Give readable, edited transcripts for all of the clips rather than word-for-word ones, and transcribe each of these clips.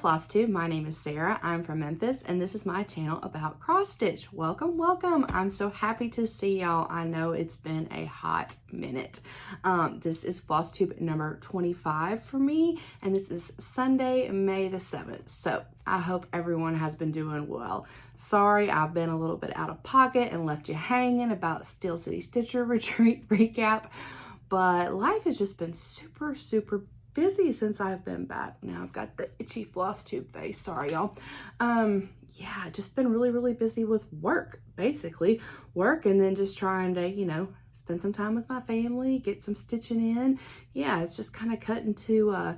FlossTube, my name is Sarah. I'm from Memphis and this is my channel about cross stitch. Welcome, welcome. I'm so happy to see y'all. I know it's been a hot minute. This is FlossTube number 25 for me and this is Sunday, May the 7th. So I hope everyone has been doing well. Sorry, I've been a little bit out of pocket and left you hanging about Stacie Stitcher retreat recap, but life has just been super busy since I've been back. Now I've got the itchy FlossTube face, sorry y'all. Yeah, just been really busy with work, basically. Work and then just trying to, you know, spend some time with my family, get some stitching in. Yeah, it's just kind of cut into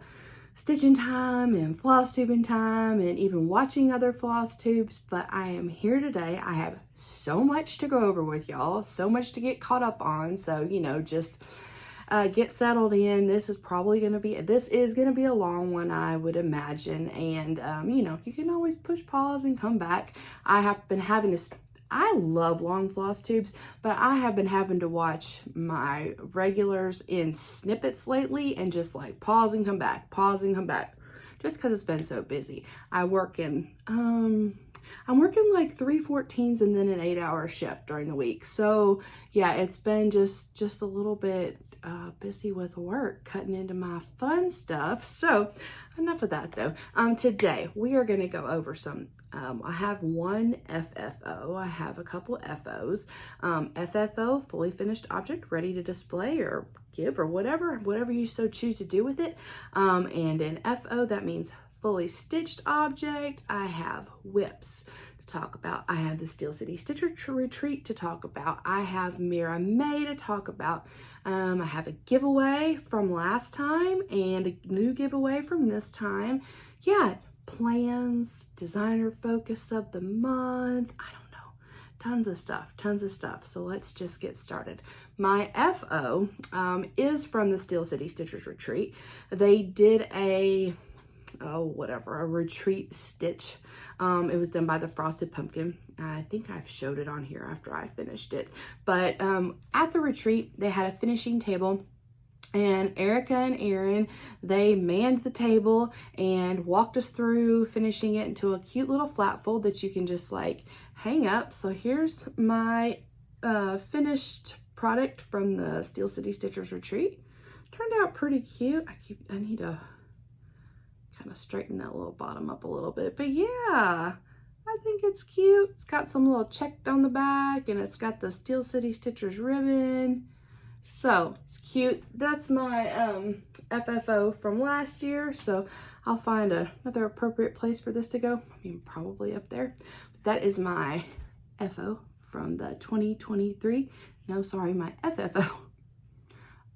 stitching time and floss tubing time and even watching other floss tubes. But I am here today. I have so much to go over with y'all, so much to get caught up on. So, you know, just get settled in. This is going to be a long one, I would imagine. And, you know, you can always push pause and come back. I love long floss tubes, but I have been having to watch my regulars in snippets lately and just like pause and come back, just because it's been so busy. I'm working like 3 14s and then an 8-hour shift during the week. So yeah, it's been just a little bit busy with work, cutting into my fun stuff. So enough of that though. Today we are going to go over some I have one FFO. I have a couple FOs. FFO, fully finished object, ready to display or give or whatever you so choose to do with it. And in FO, that means fully stitched object. I have WIPs to talk about. I have the Stacie Stitcher retreat to talk about. I have Mira May to talk about. I have a giveaway from last time and a new giveaway from this time. Yeah, plans, designer focus of the month. I don't know, tons of stuff. So let's just get started. My FO is from the Stacie Stitchers retreat. They did a retreat stitch. It was done by the Frosted Pumpkin. I think I've showed it on here after I finished it. But at the retreat, they had a finishing table, and Erica and Aaron, they manned the table and walked us through finishing it into a cute little flat fold that you can just like hang up. So here's my finished product from the Stacie Stitchers retreat. Turned out pretty cute. I need to kind of straighten that little bottom up a little bit, but yeah, I think it's cute. It's got some little check on the back and it's got the Stacie Stitchers ribbon. So it's cute. That's my FFO from last year. So I'll find another appropriate place for this to go. I mean, probably up there. But that is my FO from the 2023. No, sorry, my FFO.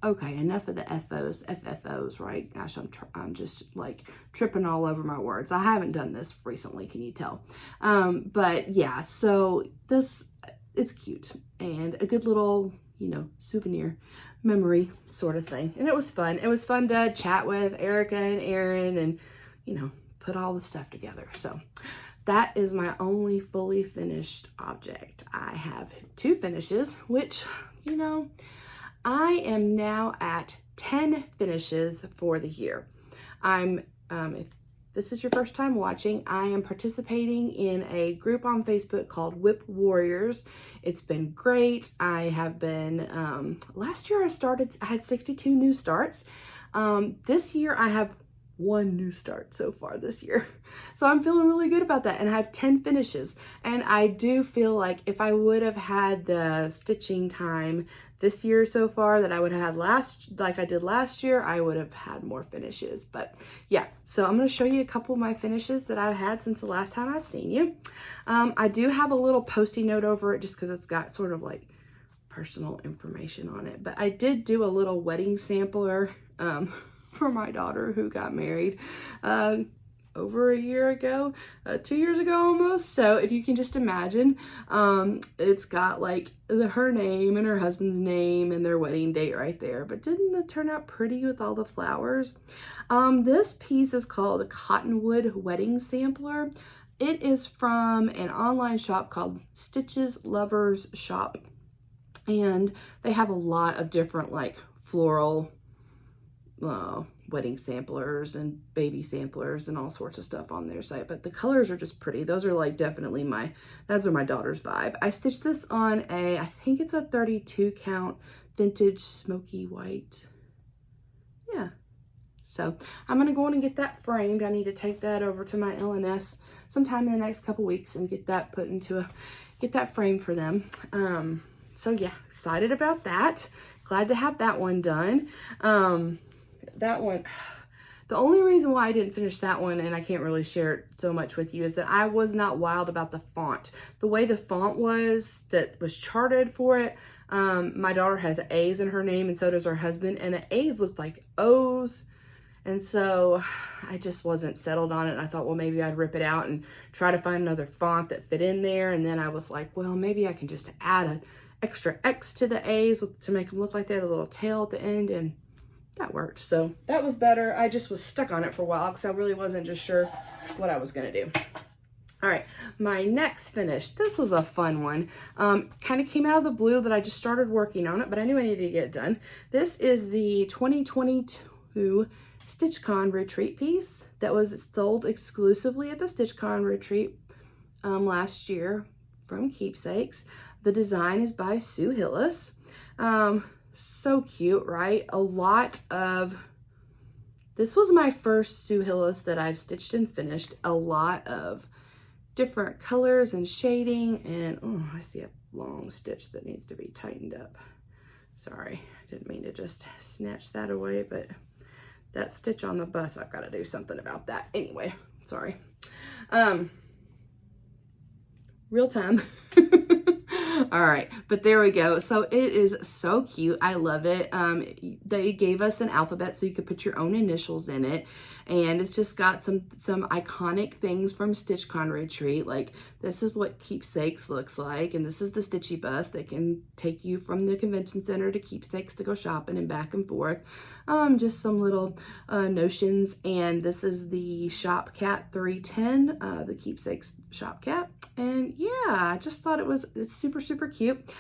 Okay, enough of the FFOs, right? Gosh, I'm just like tripping all over my words. I haven't done this recently, can you tell? But yeah, so it's cute and a good little, you know, souvenir memory sort of thing. And it was fun. It was fun to chat with Erica and Aaron and, you know, put all the stuff together. So that is my only fully finished object. I have 2 finishes, which, you know, I am now at 10 finishes for the year. If this is your first time watching, I am participating in a group on Facebook called WIP Warriors. It's been great. I have been, last year I had 62 new starts. This year I have 1 new start so far this year. So I'm feeling really good about that. And I have 10 finishes. And I do feel like if I would have had the stitching time this year so far that I would have had like I did last year, I would have had more finishes. But yeah, so I'm going to show you a couple of my finishes that I've had since the last time I've seen you. I do have a little Post-it note over it just because it's got sort of like personal information on it. But I did do a little wedding sampler for my daughter who got married over a year ago, 2 years ago almost. So if you can just imagine, it's got like her name and her husband's name and their wedding date right there. But didn't it turn out pretty with all the flowers? This piece is called a Cottonwood Wedding Sampler. It is from an online shop called Stitches Lovers Shop. And they have a lot of different like floral wedding samplers and baby samplers and all sorts of stuff on their site, but the colors are just pretty. Those are like definitely those are my daughter's vibe. I stitched this on I think it's a 32 count vintage smoky white. Yeah. So I'm going to go on and get that framed. I need to take that over to my LNS sometime in the next couple weeks and get that put into get that framed for them. So yeah, excited about that. Glad to have that one done. That one, the only reason why I didn't finish that one, and I can't really share it so much with you, is that I was not wild about the font. The way the font was that was charted for it, my daughter has A's in her name and so does her husband, and the A's looked like O's. And so I just wasn't settled on it. And I thought, well, maybe I'd rip it out and try to find another font that fit in there. And then I was like, well, maybe I can just add an extra X to the A's to make them look like they had a little tail at the end. And that worked. So that was better. I just was stuck on it for a while because I really wasn't just sure what I was going to do. All right, my next finish. This was a fun one. Kind of came out of the blue that I just started working on it, but I knew I needed to get it done. This is the 2022 Stitchcon retreat piece that was sold exclusively at the Stitchcon retreat last year from Keepsakes. The design is by Sue Hillis. So cute, right? This was my first Sue Hillis that I've stitched and finished. A lot of different colors and shading, and oh, I see a long stitch that needs to be tightened up. Sorry, I didn't mean to just snatch that away, but that stitch on the bus, I've got to do something about that. Anyway, sorry. Real time. All right, but there we go. So it is so cute. I love it. They gave us an alphabet so you could put your own initials in it. And it's just got some iconic things from Stitchcon Retreat. Like this is what Keepsakes looks like. And this is the Stitchy bus that can take you from the convention center to Keepsakes to go shopping and back and forth. Just some little notions. And this is the Shop Cat 310, the Keepsakes Shop Cat. And yeah, I just thought it's super, super cute.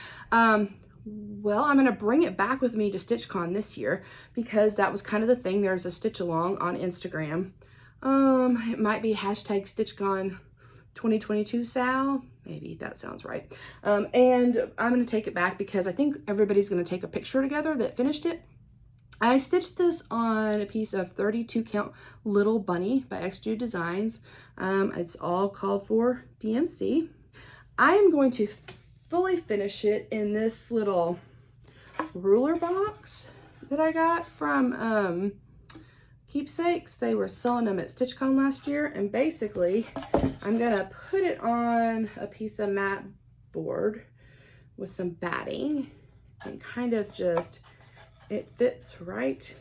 Well, I'm going to bring it back with me to StitchCon this year because that was kind of the thing. There's a stitch along on Instagram. It might be hashtag StitchCon 2022 Sal. Maybe that sounds right. And I'm going to take it back because I think everybody's going to take a picture together that finished it. I stitched this on a piece of 32 count Little Bunny by GaRon Designs. It's all called for DMC. I am going to fully finish it in this little ruler box that I got from Keepsakes. They were selling them at StitchCon last year, and basically I'm gonna put it on a piece of mat board with some batting and kind of just, it fits right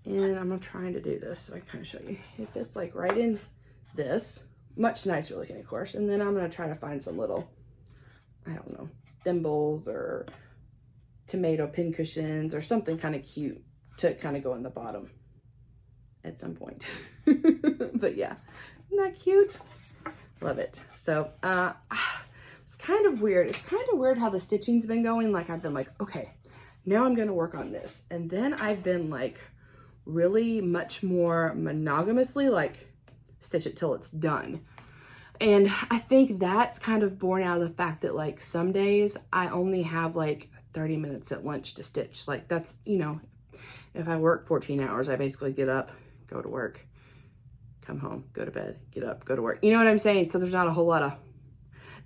in. I'm trying to do this so I kind of show you. It fits like right in this, much nicer looking of course, and then I'm gonna try to find some little, I don't know, thimbles or tomato pin cushions or something kind of cute to kind of go in the bottom at some point. But yeah, isn't that cute? Love it. So it's kind of weird. It's kind of weird how the stitching's been going. Like I've been like, okay, now I'm gonna work on this. And then I've been like really much more monogamously like stitch it till it's done. And I think that's kind of born out of the fact that like some days I only have like 30 minutes at lunch to stitch. Like that's, you know, if I work 14 hours, I basically get up, go to work, come home, go to bed, get up, go to work. You know what I'm saying? So there's not a whole lot of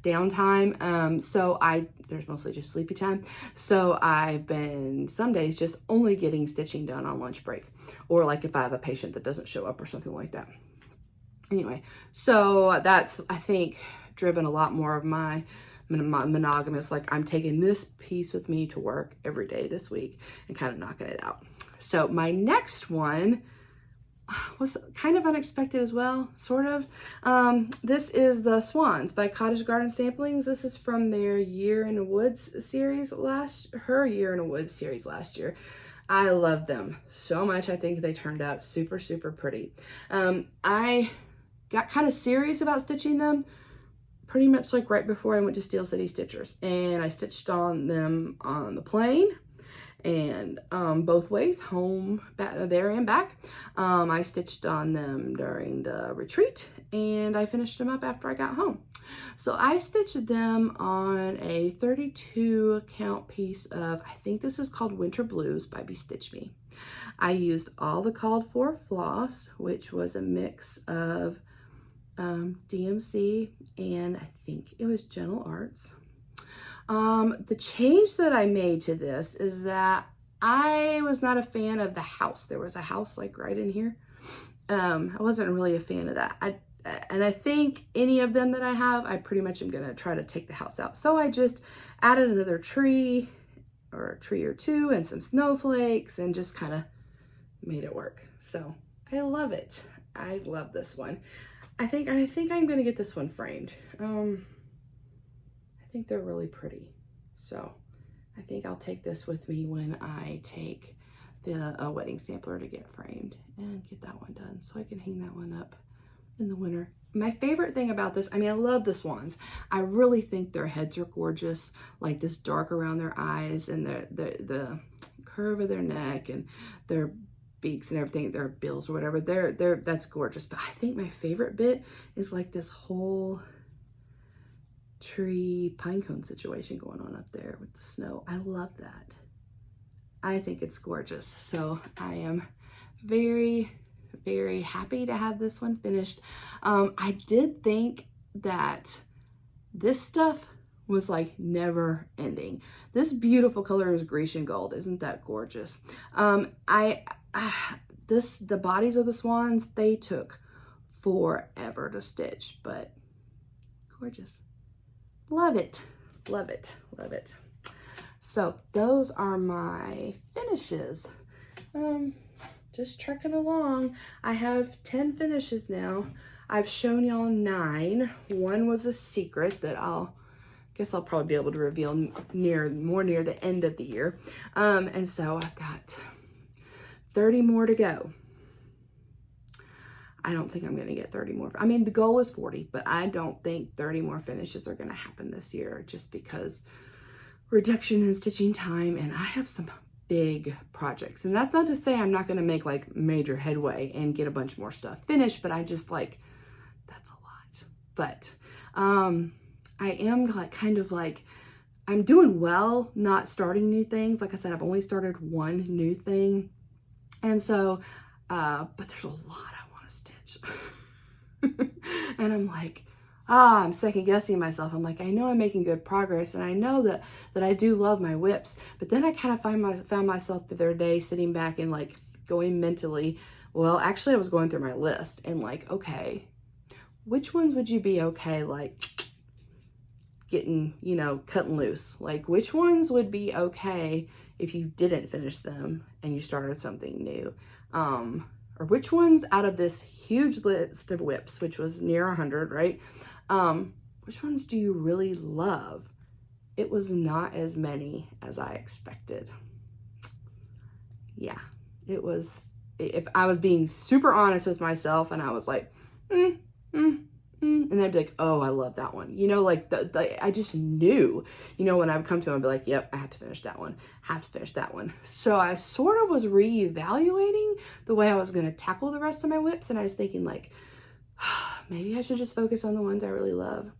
downtime. So there's mostly just sleepy time. So I've been some days just only getting stitching done on lunch break, or like if I have a patient that doesn't show up or something like that. Anyway, so that's, I think, driven a lot more of my monogamous, like I'm taking this piece with me to work every day this week and kind of knocking it out. So my next one was kind of unexpected as well, sort of. This is the Swans by Cottage Garden Samplings. This is from their Year in the Woods series her Year in the Woods series last year. I love them so much. I think they turned out super, super pretty. I got kind of serious about stitching them pretty much like right before I went to Steel City Stitchers, and I stitched on them on the plane, and both ways, home, back there and back. I stitched on them during the retreat, and I finished them up after I got home. So I stitched them on a 32 count piece of, I think this is called Winter Blues by Stitch Me. I used all the called for floss, which was a mix of DMC and I think it was Gentle Arts. The change that I made to this is that I was not a fan of the house. There was a house like right in here. I wasn't really a fan of that. And I think any of them that I have, I pretty much am going to try to take the house out. So I just added another tree or a tree or two and some snowflakes and just kind of made it work. So I love it. I love this one. I think I'm going to get this one framed. I think they're really pretty. So I think I'll take this with me when I take the wedding sampler to get framed and get that one done so I can hang that one up in the winter. My favorite thing about this, I mean, I love the swans. I really think their heads are gorgeous, like this dark around their eyes and the curve of their neck and their beaks and everything, their bills or whatever. That's gorgeous. But I think my favorite bit is like this whole tree pine cone situation going on up there with the snow. I love that. I think it's gorgeous. So I am very, very happy to have this one finished. I did think that this stuff was like never ending. This beautiful color is Grecian gold. Isn't that gorgeous? The bodies of the swans, they took forever to stitch, but gorgeous. Love it, love it, love it. So those are my finishes. Just trekking along. I have 10 finishes now. I've shown y'all 9. One was a secret that guess I'll probably be able to reveal more near the end of the year. And so I've got 30 more to go. I don't think I'm going to get 30 more. I mean, the goal is 40, but I don't think 30 more finishes are going to happen this year just because reduction in stitching time, and I have some big projects. And that's not to say I'm not going to make like major headway and get a bunch more stuff finished, but I just like, that's a lot. But I am like kind of like, I'm doing well not starting new things. Like I said, I've only started one new thing. And so, but there's a lot I want to stitch. And I'm like, I'm second guessing myself. I'm like, I know I'm making good progress and I know that I do love my WIPs, but then I kind of found myself the other day sitting back and like going mentally, well, actually I was going through my list and like, okay, which ones would you be okay, like getting, you know, cutting loose? Like which ones would be okay if you didn't finish them and you started something new? Or which ones out of this huge list of WIPs, which was near 100, right? Which ones do you really love? It was not as many as I expected. Yeah, it was, if I was being super honest with myself and I was like, and I'd be like, oh, I love that one. You know, like I just knew, you know, when I would come to them, I'd be like, yep, I have to finish that one. Have to finish that one. So I sort of was reevaluating the way I was going to tackle the rest of my WIPs. And I was thinking like, maybe I should just focus on the ones I really love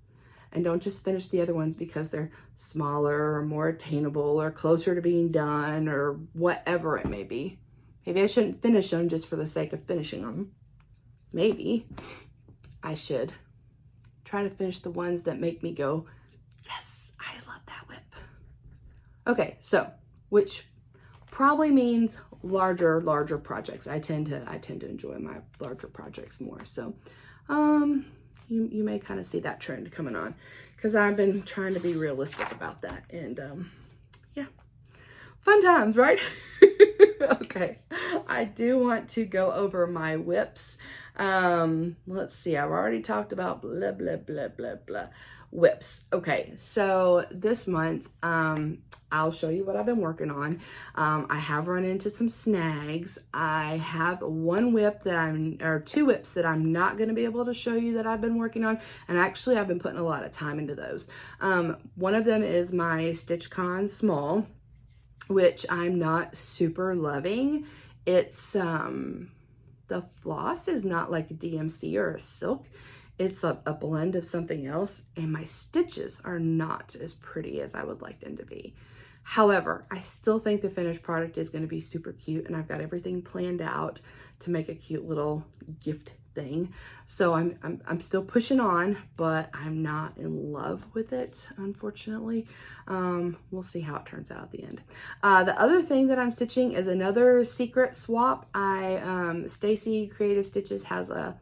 and don't just finish the other ones because they're smaller or more attainable or closer to being done or whatever it may be. Maybe I shouldn't finish them just for the sake of finishing them. Maybe I should try to finish the ones that make me go, yes, I love that WIP. Okay, so which probably means larger projects. I tend to enjoy my larger projects more. So you may kind of see that trend coming on because I've been trying to be realistic about that. And yeah, fun times, right? Okay, I do want to go over my WIPs. Let's see, I've already talked about blah, blah, blah, blah, blah. WIPs. Okay, so this month, I'll show you what I've been working on. I have run into some snags. I have one WIP or 2 WIPs that I'm not going to be able to show you that I've been working on. And actually, I've been putting a lot of time into those. One of them is my Stitchcon small. which I'm not super loving. It's, the floss is not like a DMC or a silk. It's a blend of something else, and my stitches are not as pretty as I would like them to be. However, I still think the finished product is going to be super cute, and I've got everything planned out to make a cute little gift thing. So I'm still pushing on, but I'm not in love with it, unfortunately. We'll see how it turns out at the end. The other thing that I'm stitching is another secret swap. Stacie Creative Stitches has a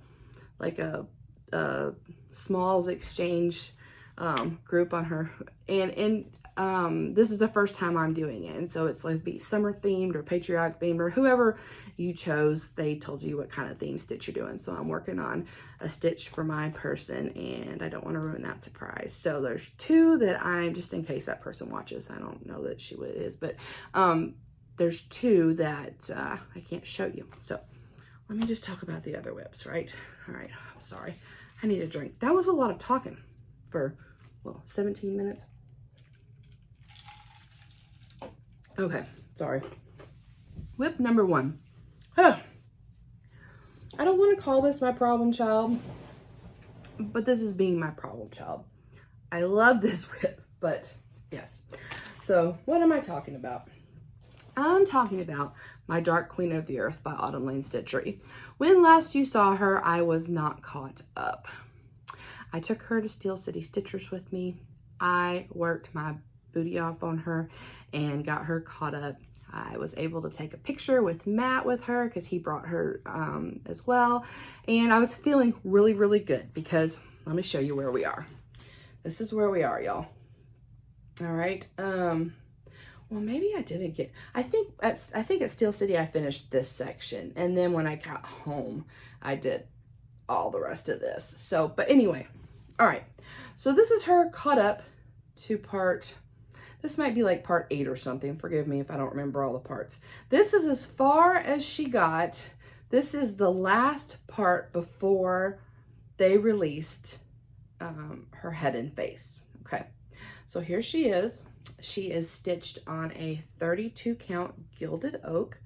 smalls exchange group on her, and this is the first time I'm doing it, and so it's like be summer themed or patriotic themed, or whoever you chose, they told you what kind of theme stitch you're doing. So I'm working on a stitch for my person, and I don't want to ruin that surprise. So there's two that I'm, just in case that person watches, I don't know that she is, but there's two that I can't show you. So let me just talk about the other WIPs, right? All right, I'm sorry. I need a drink. That was a lot of talking for, well, 17 minutes. Okay, sorry. WIP number 1. I don't want to call this my problem child, but this is being my problem child. I love this WIP, but yes. So what am I talking about? I'm talking about my Dark Queen of the Earth by Leann Stitchery. When last you saw her, I was not caught up. I took her to Steel City Stitchers with me. I worked my booty off on her and got her caught up. I was able to take a picture with Matt with her because he brought her as well. And I was feeling really, really good because let me show you where we are. This is where we are, y'all. All right. Well, maybe I didn't get, I think at Steel City, I finished this section. And then when I got home, I did all the rest of this. So, but anyway, all right. So this is her caught up to part, this might be like part 8 or something. Forgive me if I don't remember all the parts. This is as far as she got. This is the last part before they released her head and face. Okay. So here she is. She is stitched on a 32 count gilded oak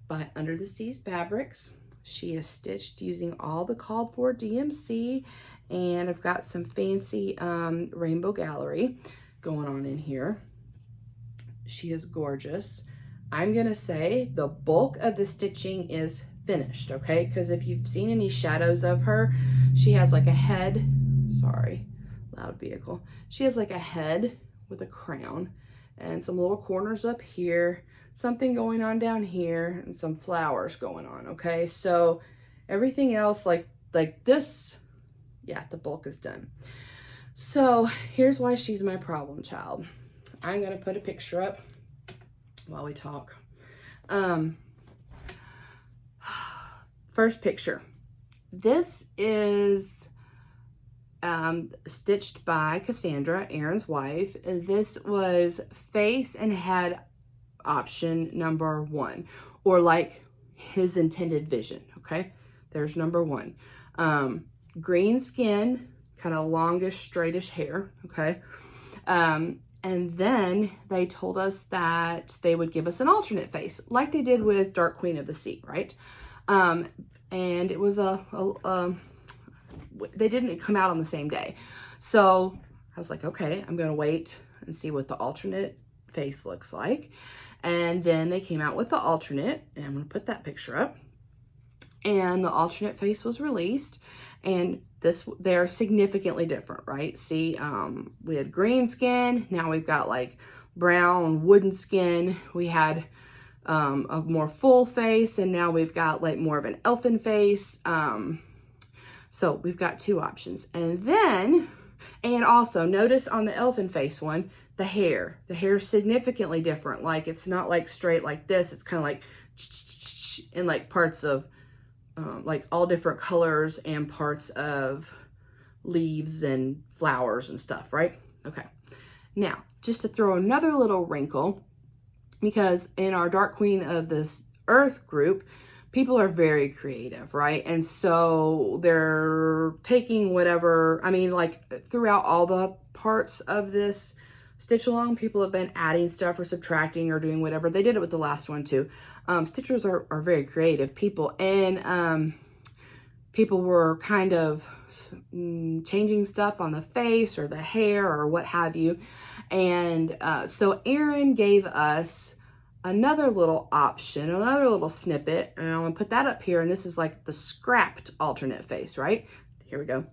by Under the Seas Fabrics. She is stitched using all the called for DMC, and I've got some fancy rainbow gallery going on in here. She is gorgeous. I'm gonna say the bulk of the stitching is finished, okay? Because if you've seen any shadows of her, she has like a head, sorry, loud vehicle. She has like a head with a crown and some little corners up here, something going on down here, and some flowers going on, okay? So everything else like this, yeah, the bulk is done. So here's why she's my problem child. I'm gonna put a picture up while we talk. First picture. This is stitched by Cassandra, Aaron's wife. This was face and head option number 1, or like his intended vision, okay? There's number 1. Green skin, kind of longish, straightish hair, okay? And then they told us that they would give us an alternate face, like they did with Dark Queen of the Sea, right? And it was they didn't come out on the same day. So I was like, okay, I'm gonna wait and see what the alternate face looks like. And then they came out with the alternate, and I'm gonna put that picture up. And the alternate face was released, and they're significantly different, right? See, we had green skin, now we've got like brown wooden skin. We had a more full face, and now we've got like more of an elfin face. So we've got 2 options. And also notice on the elfin face one, the hair is significantly different. Like it's not like straight like this, it's kind of like in like parts of like all different colors and parts of leaves and flowers and stuff, right? Okay. Now, just to throw another little wrinkle, because in our Dark Queen of this Earth group, people are very creative, right? And so they're taking whatever, I mean, like throughout all the parts of this stitch along, people have been adding stuff or subtracting or doing whatever. They did it with the last one too. Stitchers are very creative people, and people were kind of changing stuff on the face or the hair or what have you. And so Erin gave us another little option, another little snippet, and I'm gonna put that up here. And this is like the scrapped alternate face, right? Here we go.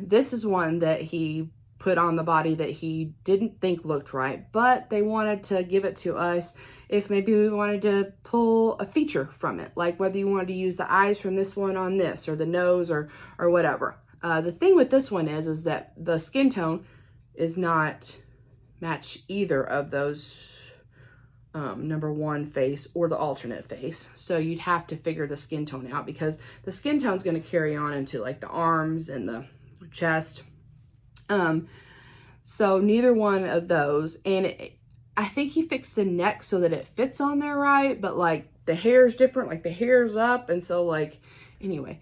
This is one that he put on the body that he didn't think looked right, but they wanted to give it to us if maybe we wanted to pull a feature from it, like whether you wanted to use the eyes from this one on this, or the nose, or whatever. The thing with this one is that the skin tone is not match either of those number one face or the alternate face. So you'd have to figure the skin tone out, because the skin tone is going to carry on into like the arms and the chest. So neither one of those. And I think he fixed the neck so that it fits on there right, but like the hair is different, like the hair's up. And so like, anyway,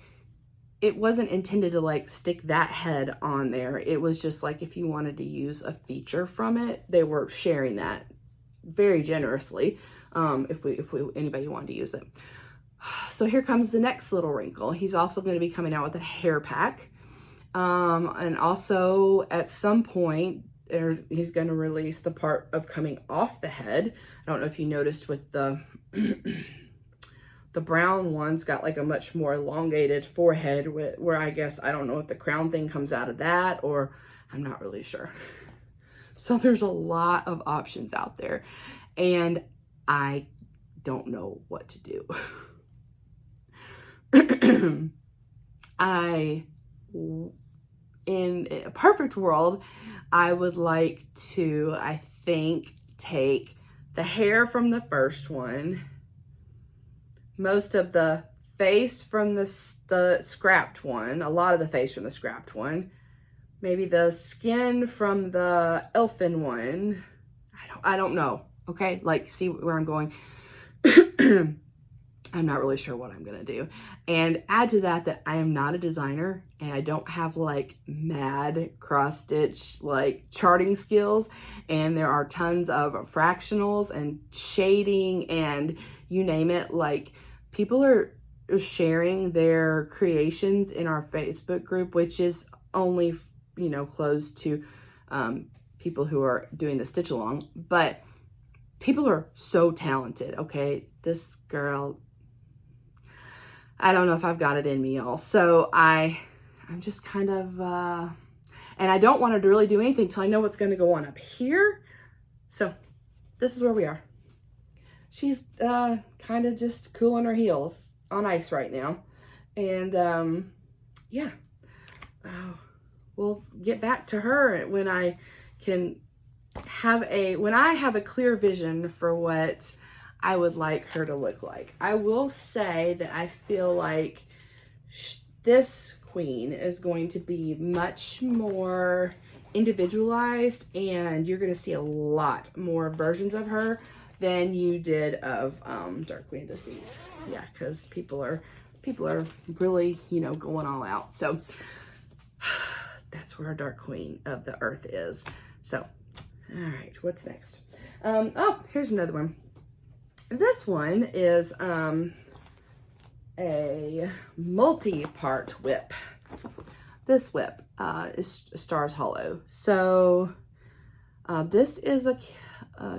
it wasn't intended to like stick that head on there. It was just like, if you wanted to use a feature from it, they were sharing that very generously, if anybody wanted to use it. So here comes the next little wrinkle. He's also going to be coming out with a hair pack, and also at some point he's going to release the part of coming off the head. I don't know if you noticed with the the brown one's got like a much more elongated forehead, where I guess, I don't know if the crown thing comes out of that, or I'm not really sure. So there's a lot of options out there, and I don't know what to do. In a perfect world, I would like to, I think, take the hair from the first one, most of the face from the scrapped one, a lot of the face from the scrapped one, maybe the skin from the elfin one. I don't know. Okay, like, see where I'm going. I'm not really sure what I'm gonna do. And add to that I am not a designer, and I don't have like mad cross stitch like charting skills, and there are tons of fractionals and shading and you name it. Like, people are sharing their creations in our Facebook group, which is only, you know, closed to people who are doing the stitch along, but people are so talented. Okay, this girl, I don't know if I've got it in me, y'all. So I'm just kind of and I don't want her to really do anything till I know what's going to go on up here. So this is where we are. She's kind of just cooling her heels on ice right now, and yeah, we'll get back to her when I can have a clear vision for what I would like her to look like. I will say that I feel like this queen is going to be much more individualized, and you're going to see a lot more versions of her than you did of Dark Queen of the Seas. Yeah, because people are really, you know, going all out. So that's where our Dark Queen of the Earth is. So, all right, what's next? Oh, here's another one. This one is a multi-part WIP. This WIP is Stars Hollow. So this is a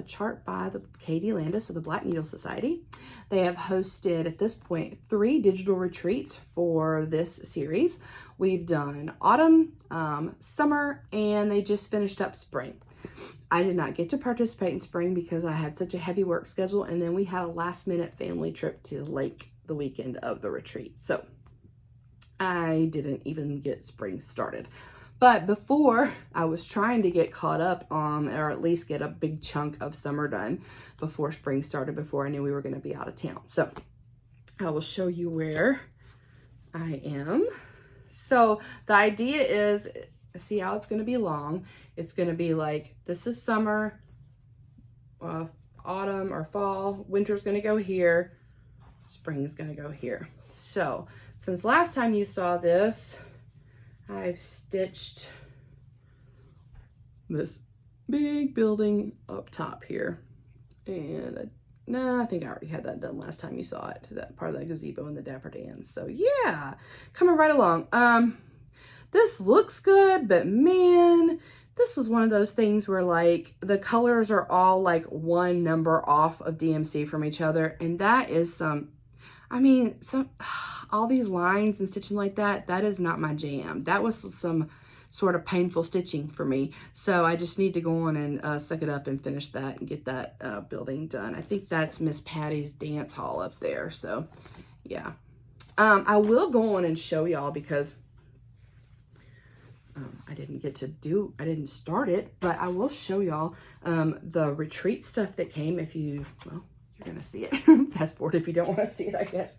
chart by the Katie Landis of the Black Needle Society. They have hosted at this point 3 digital retreats for this series. We've done autumn, summer, and they just finished up spring. I did not get to participate in spring because I had such a heavy work schedule, and then we had a last minute family trip to the lake the weekend of the retreat. So I didn't even get spring started. But before, I was trying to get caught up on, or at least get a big chunk of summer done before spring started, before I knew we were going to be out of town. So I will show you where I am. So the idea is, see how it's going to be long. It's going to be like, this is summer, autumn or fall, winter's going to go here, spring is going to go here. So since last time you saw this, I've stitched this big building up top here. And no, I think I already had that done last time you saw it. That part of the gazebo and the Dapper Dans. So yeah, coming right along. This looks good, but man, this was one of those things where like the colors are all like one number off of DMC from each other. And that is some, I mean, all these lines and stitching like that, that is not my jam. That was some sort of painful stitching for me. So I just need to go on and suck it up and finish that and get that building done. I think that's Miss Patty's dance hall up there. So yeah, I will go on and show y'all because I didn't start it, but I will show y'all the retreat stuff that came. If you, well, you're gonna see it. Fast forward if you don't want to see it, I guess.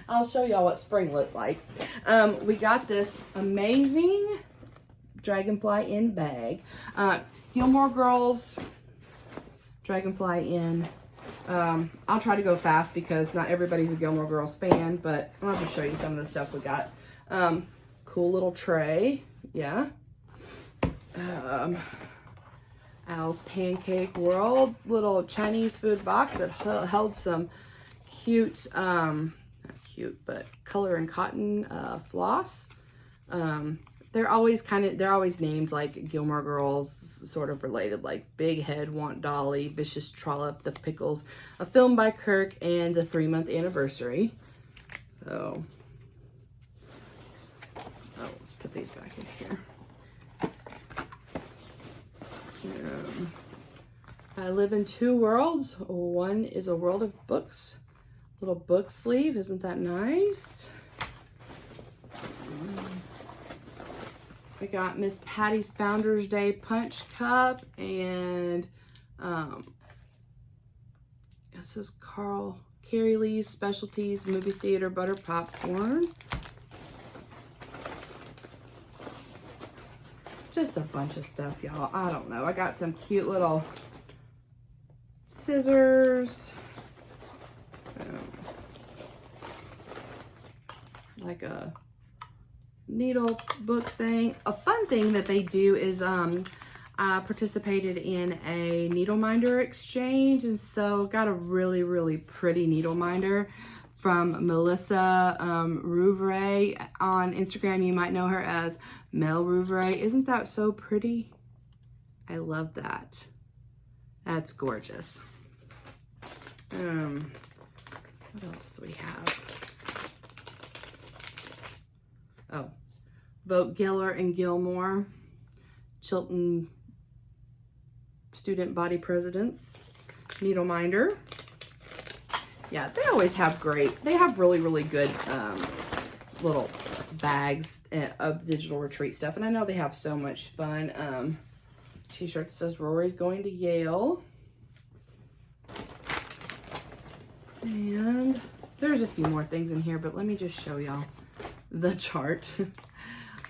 I'll show y'all what spring looked like. We got this amazing Dragonfly in bag. Gilmore Girls Dragonfly in. I'll try to go fast because not everybody's a Gilmore Girls fan, but I'm going to show you some of the stuff we got. Cool little tray. Yeah. Al's Pancake World little Chinese food box that held some cute, not cute, but color and cotton floss. They're always named like Gilmore Girls, sort of related, like Big Head, Want Dolly, Vicious Trollop, The Pickles, a film by Kirk, and the 3-month anniversary. So, let's put these back in here. I live in 2 worlds. One is a world of books. Little book sleeve, isn't that nice? I got Miss Patty's Founders Day Punch Cup, and this is Carrie Lee's Specialties Movie Theater Butter Popcorn. Just a bunch of stuff, y'all. I don't know. I got some cute little scissors. Like a needle book thing. A fun thing that they do is I participated in a needle minder exchange, and so got a really pretty needle minder from Melissa Rouvray on Instagram. You might know her as Mel Rouvray. Isn't that so pretty? I love that. That's gorgeous. What else do we have? Oh, Vote Giller and Gilmore, Chilton Student Body Presidents, needle minder. Yeah, they always have they have really good little bags of digital retreat stuff. And I know they have so much fun. T-shirt says Rory's going to Yale. And there's a few more things in here, but let me just show y'all the chart.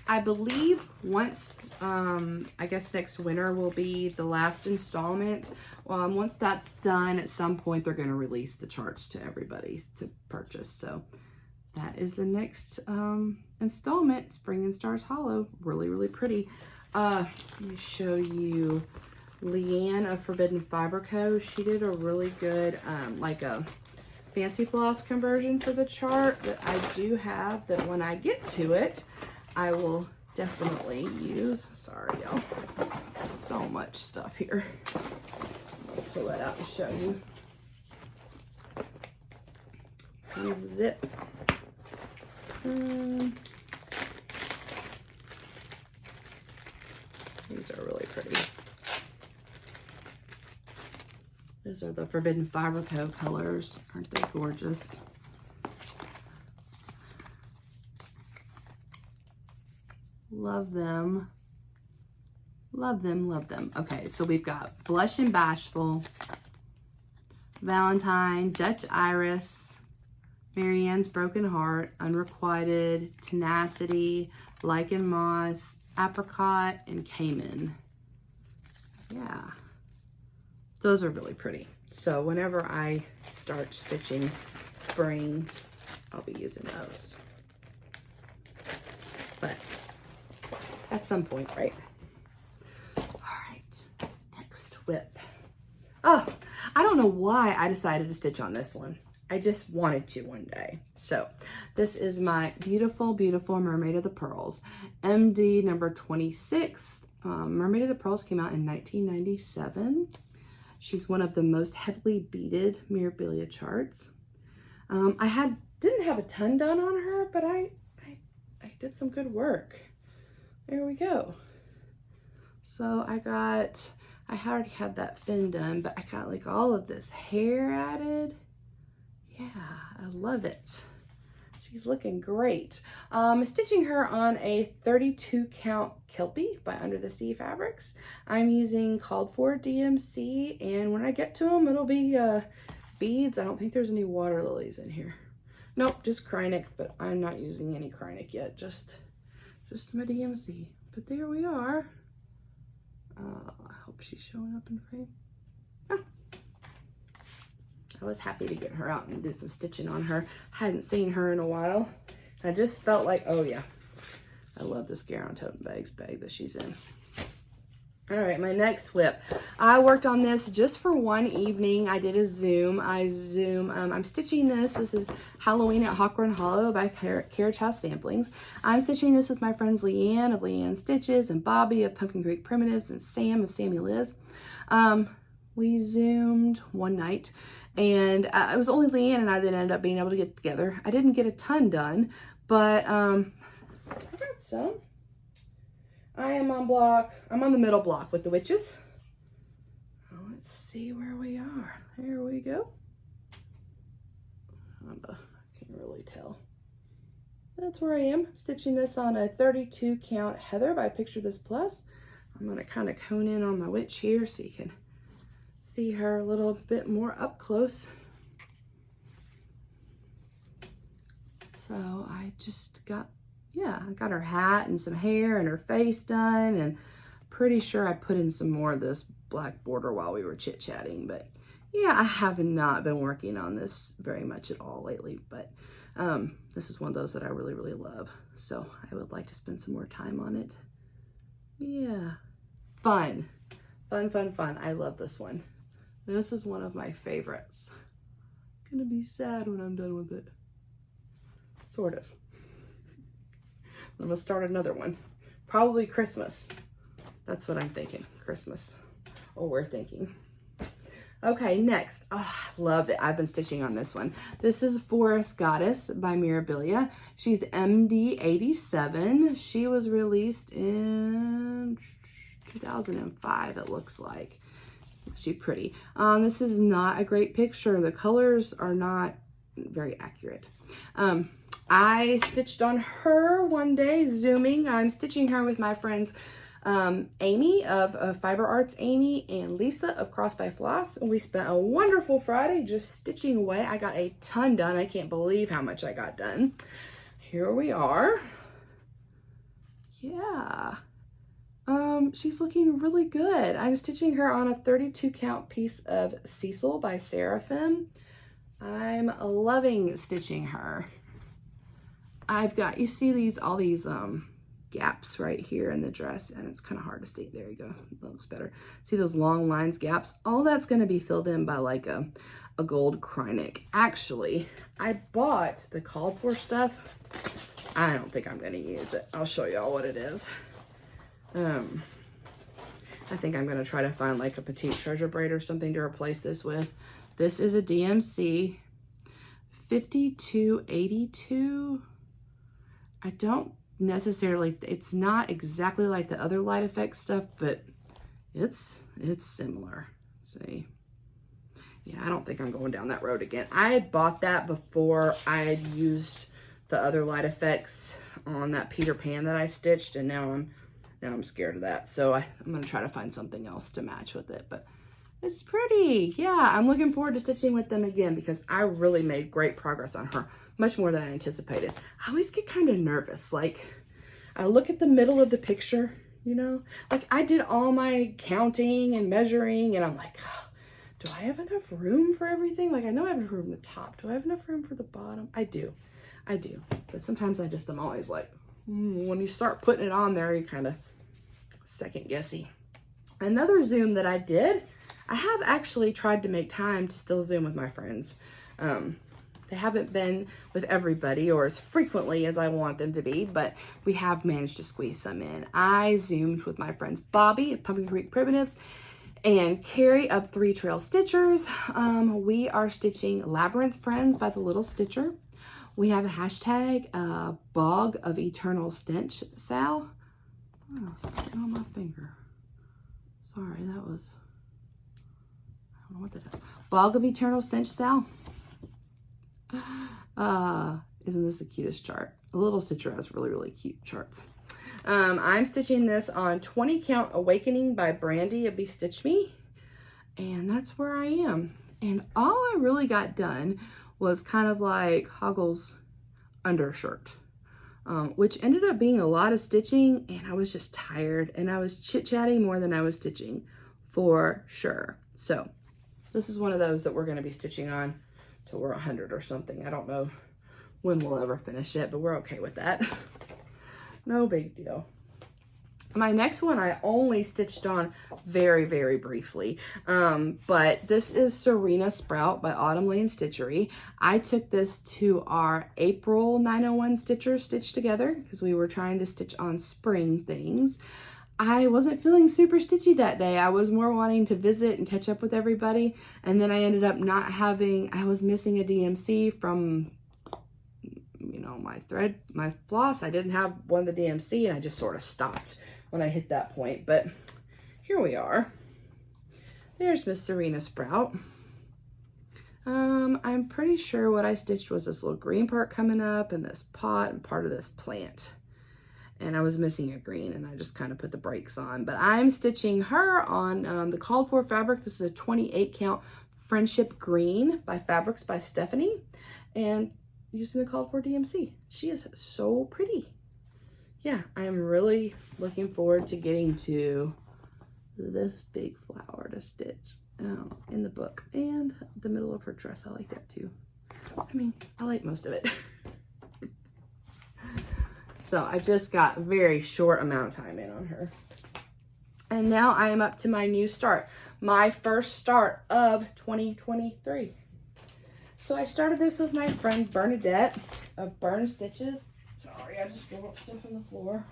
I believe once, I guess next winter will be the last installment. Once that's done, at some point they're going to release the charts to everybody to purchase. So that is the next installment, Spring and Stars Hollow. Really pretty. Let me show you Leann of Forbidden Fiber Co. She did a really good, like a fancy floss conversion for the chart that I do have, that when I get to it, I will definitely use. Sorry, y'all. So much stuff here. I'll pull that out and show you. Here's a zip. These are really pretty. These are the Forbidden Fiber Co. colors. Aren't they gorgeous? Love them. Love them, love them. Okay, so we've got Blush and Bashful, Valentine, Dutch Iris, Marianne's Broken Heart, Unrequited, Tenacity, Lichen Moss, Apricot, and Cayman. Yeah. Those are really pretty. So whenever I start stitching spring, I'll be using those. But at some point, right? All right. That WIP. Oh, I don't know why I decided to stitch on this one. I just wanted to one day. So this is my beautiful, beautiful Mermaid of the Pearls. MD number 26. Mermaid of the Pearls came out in 1997. She's one of the most heavily beaded Mirabilia charts. I didn't have a ton done on her, but I did some good work. There we go. So I already had that fin done, but I got like all of this hair added. Yeah, I love it. She's looking great. I'm stitching her on a 32 count Kelpie by Under the Sea Fabrics. I'm using called for DMC, and when I get to them, it'll be beads. I don't think there's any water lilies in here. Nope, just Krynic, but I'm not using any Krynic yet, just my DMC. But there we are. I hope she's showing up in frame. Oh. I was happy to get her out and do some stitching on her. Hadn't seen her in a while. I just felt like, oh yeah, I love this GaRon tote bag that she's in. All right, my next WIP. I worked on this just for one evening. I did a Zoom. I'm stitching this. This is Halloween at Hawkrun Hollow by Carriage House Samplings. I'm stitching this with my friends Leann of Leann Stitches and Bobby of Pumpkin Creek Primitives and Sam of Sammie Liz. We Zoomed one night, and it was only Leann and I that ended up being able to get together. I didn't get a ton done, but I got some. I'm on the middle block with the witches. Let's see where we are. There we go. I can't really tell. That's where I am. Stitching this on a 32 count Heather by Picture This Plus. I'm going to kind of cone in on my witch here so you can see her a little bit more up close. So I just got, yeah, I got her hat and some hair and her face done, and pretty sure I put in some more of this black border while we were chit-chatting. But yeah, I have not been working on this very much at all lately, but this is one of those that I really, really love. So I would like to spend some more time on it. Yeah, fun. I love this one. This is one of my favorites. I'm gonna be sad when I'm done with it. Sort of. I'm gonna start another one. Probably Christmas. That's what I'm thinking, Christmas. Or we're thinking. Okay, next. Oh, I love it. I've been stitching on this one. This is Forest Goddess by Mirabilia. She's MD 87. She was released in 2005, it looks like. She's pretty. This is not a great picture. The colors are not very accurate. I stitched on her one day, Zooming. I'm stitching her with my friends Amy of Fiber Arts Amy and Lisa of Cross by Floss. And we spent a wonderful Friday just stitching away. I got a ton done. I can't believe how much I got done. Here we are. Yeah. She's looking really good. I'm stitching her on a 32 count piece of Cecil by Seraphim. I'm loving stitching her. I've got, you see all these gaps right here in the dress, and it's kind of hard to see. There you go. That looks better. See those long lines, gaps? All that's going to be filled in by like a gold Krynic. Actually, I bought the called for stuff. I don't think I'm going to use it. I'll show y'all what it is. I think I'm going to try to find like a petite treasure braid or something to replace this with. This is a DMC 5282. I don't necessarily, it's not exactly like the other light effect stuff, but it's similar. See? Yeah, I don't think I'm going down that road again. I had bought that before I had used the other light effects on that Peter Pan that I stitched, and now I'm scared of that. So I'm going to try to find something else to match with it, but it's pretty. Yeah, I'm looking forward to stitching with them again because I really made great progress on her, much more than I anticipated. I always get kind of nervous. Like, I look at the middle of the picture, you know, like I did all my counting and measuring, and I'm like, oh, do I have enough room for everything? Like, I know I have enough room at the top. Do I have enough room for the bottom? I do. But sometimes I'm always like, when you start putting it on there, you kind of second guessy. Another Zoom that I did, I have actually tried to make time to still Zoom with my friends. They haven't been with everybody or as frequently as I want them to be, but we have managed to squeeze some in. I Zoomed with my friends Bobby of Pumpkin Creek Primitives and Carrie of 3 Trail Stitchers. We are stitching Labyrinth Friends by the Little Stitcher. We have a hashtag, Bog of Eternal Stench Sal. Oh, something on my finger. Sorry, that was, I don't know what that is. Bog of Eternal Stench Sal. Isn't this the cutest chart? A Little Stitcher has really, really cute charts. I'm stitching this on 20 Count Awakening by Brandy of Be Stitch Me. And that's where I am. And all I really got done was kind of like Hoggle's undershirt. Which ended up being a lot of stitching, and I was just tired, and I was chit-chatting more than I was stitching, for sure. So this is one of those that we're going to be stitching on till we're 100 or something. I don't know when we'll ever finish it, but we're okay with that. No big deal. My next one I only stitched on very, very briefly, but this is Serena Sprout by Autumn Leann Stitchery. I took this to our April 901 Stitchers Stitch Together because we were trying to stitch on spring things. I wasn't feeling super stitchy that day. I was more wanting to visit and catch up with everybody, and then I ended up not having, I was missing a DMC from, you know, my floss. I didn't have one of the DMC, and I just sort of stopped when I hit that point, but here we are. There's Miss Serena Sprout. I'm pretty sure what I stitched was this little green part coming up and this pot and part of this plant. And I was missing a green, and I just kind of put the brakes on. But I'm stitching her on the called for fabric. This is a 28 count Friendship Green by Fabrics by Stephanie, and using the called for DMC. She is so pretty. Yeah, I'm really looking forward to getting to this big flower to stitch in the book, and the middle of her dress. I like that too. I mean, I like most of it. So I just got a very short amount of time in on her. And now I am up to my new start, my first start of 2023. So I started this with my friend Bernadette of Bern Stitches. Sorry, I just drove up stuff on the floor.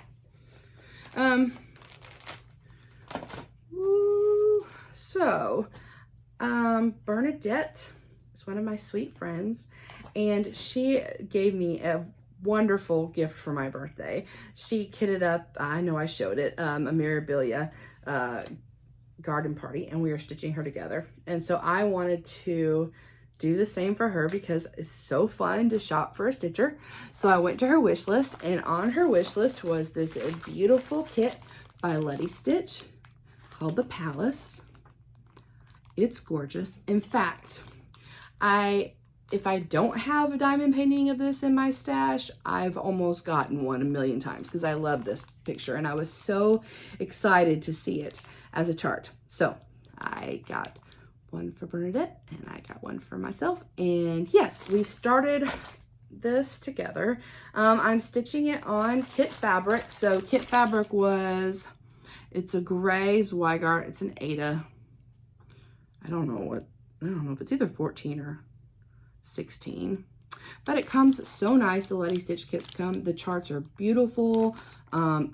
Bernadette is one of my sweet friends, and she gave me a wonderful gift for my birthday. She kitted up, I know I showed it, a Mirabilia garden party, and we were stitching her together. And so I wanted to do the same for her because it's so fun to shop for a stitcher. So I went to her wish list, and on her wish list was this beautiful kit by Letty Stitch called the Palace. It's gorgeous. In fact, if I don't have a diamond painting of this in my stash, I've almost gotten one a million times because I love this picture, and I was so excited to see it as a chart. So I got one for Bernadette, and I got one for myself. And yes, we started this together. I'm stitching it on kit fabric. So kit fabric was, it's a gray Zweigart. It's an Ada. I don't know if it's either 14 or 16, but it comes so nice. The Letty Stitch kits come. The charts are beautiful,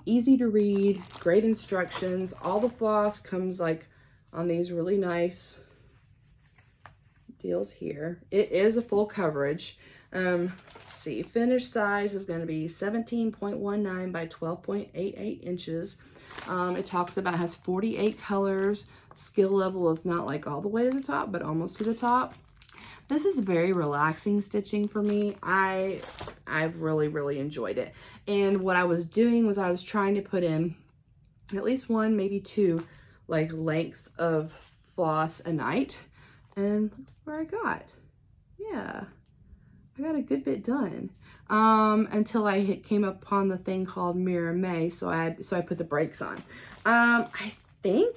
easy to read, great instructions. All the floss comes like on these really nice deals here. It is a full coverage. Let's see, finished size is going to be 17.19 by 12.88 inches. It talks about, has 48 colors. Skill level is not like all the way to the top, but almost to the top. This is very relaxing stitching for me. I've really enjoyed it. And what I was doing was I was trying to put in at least one, maybe two, like lengths of floss a night. And look where I got. Yeah, I got a good bit done. Until I came upon the thing called Mira May, so I put the brakes on. I think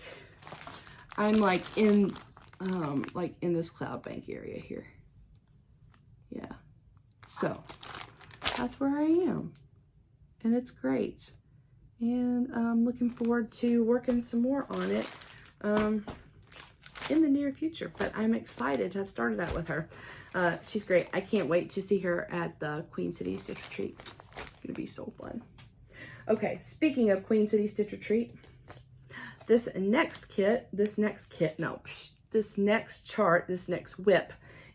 I'm like in this cloud bank area here. Yeah, so that's where I am, and it's great. And I'm looking forward to working some more on it. in the near future, but I'm excited to have started that with her. She's great. I can't wait to see her at the Queen City Stitch Retreat. It's gonna be so fun. Okay, speaking of Queen City Stitch Retreat, this next WIP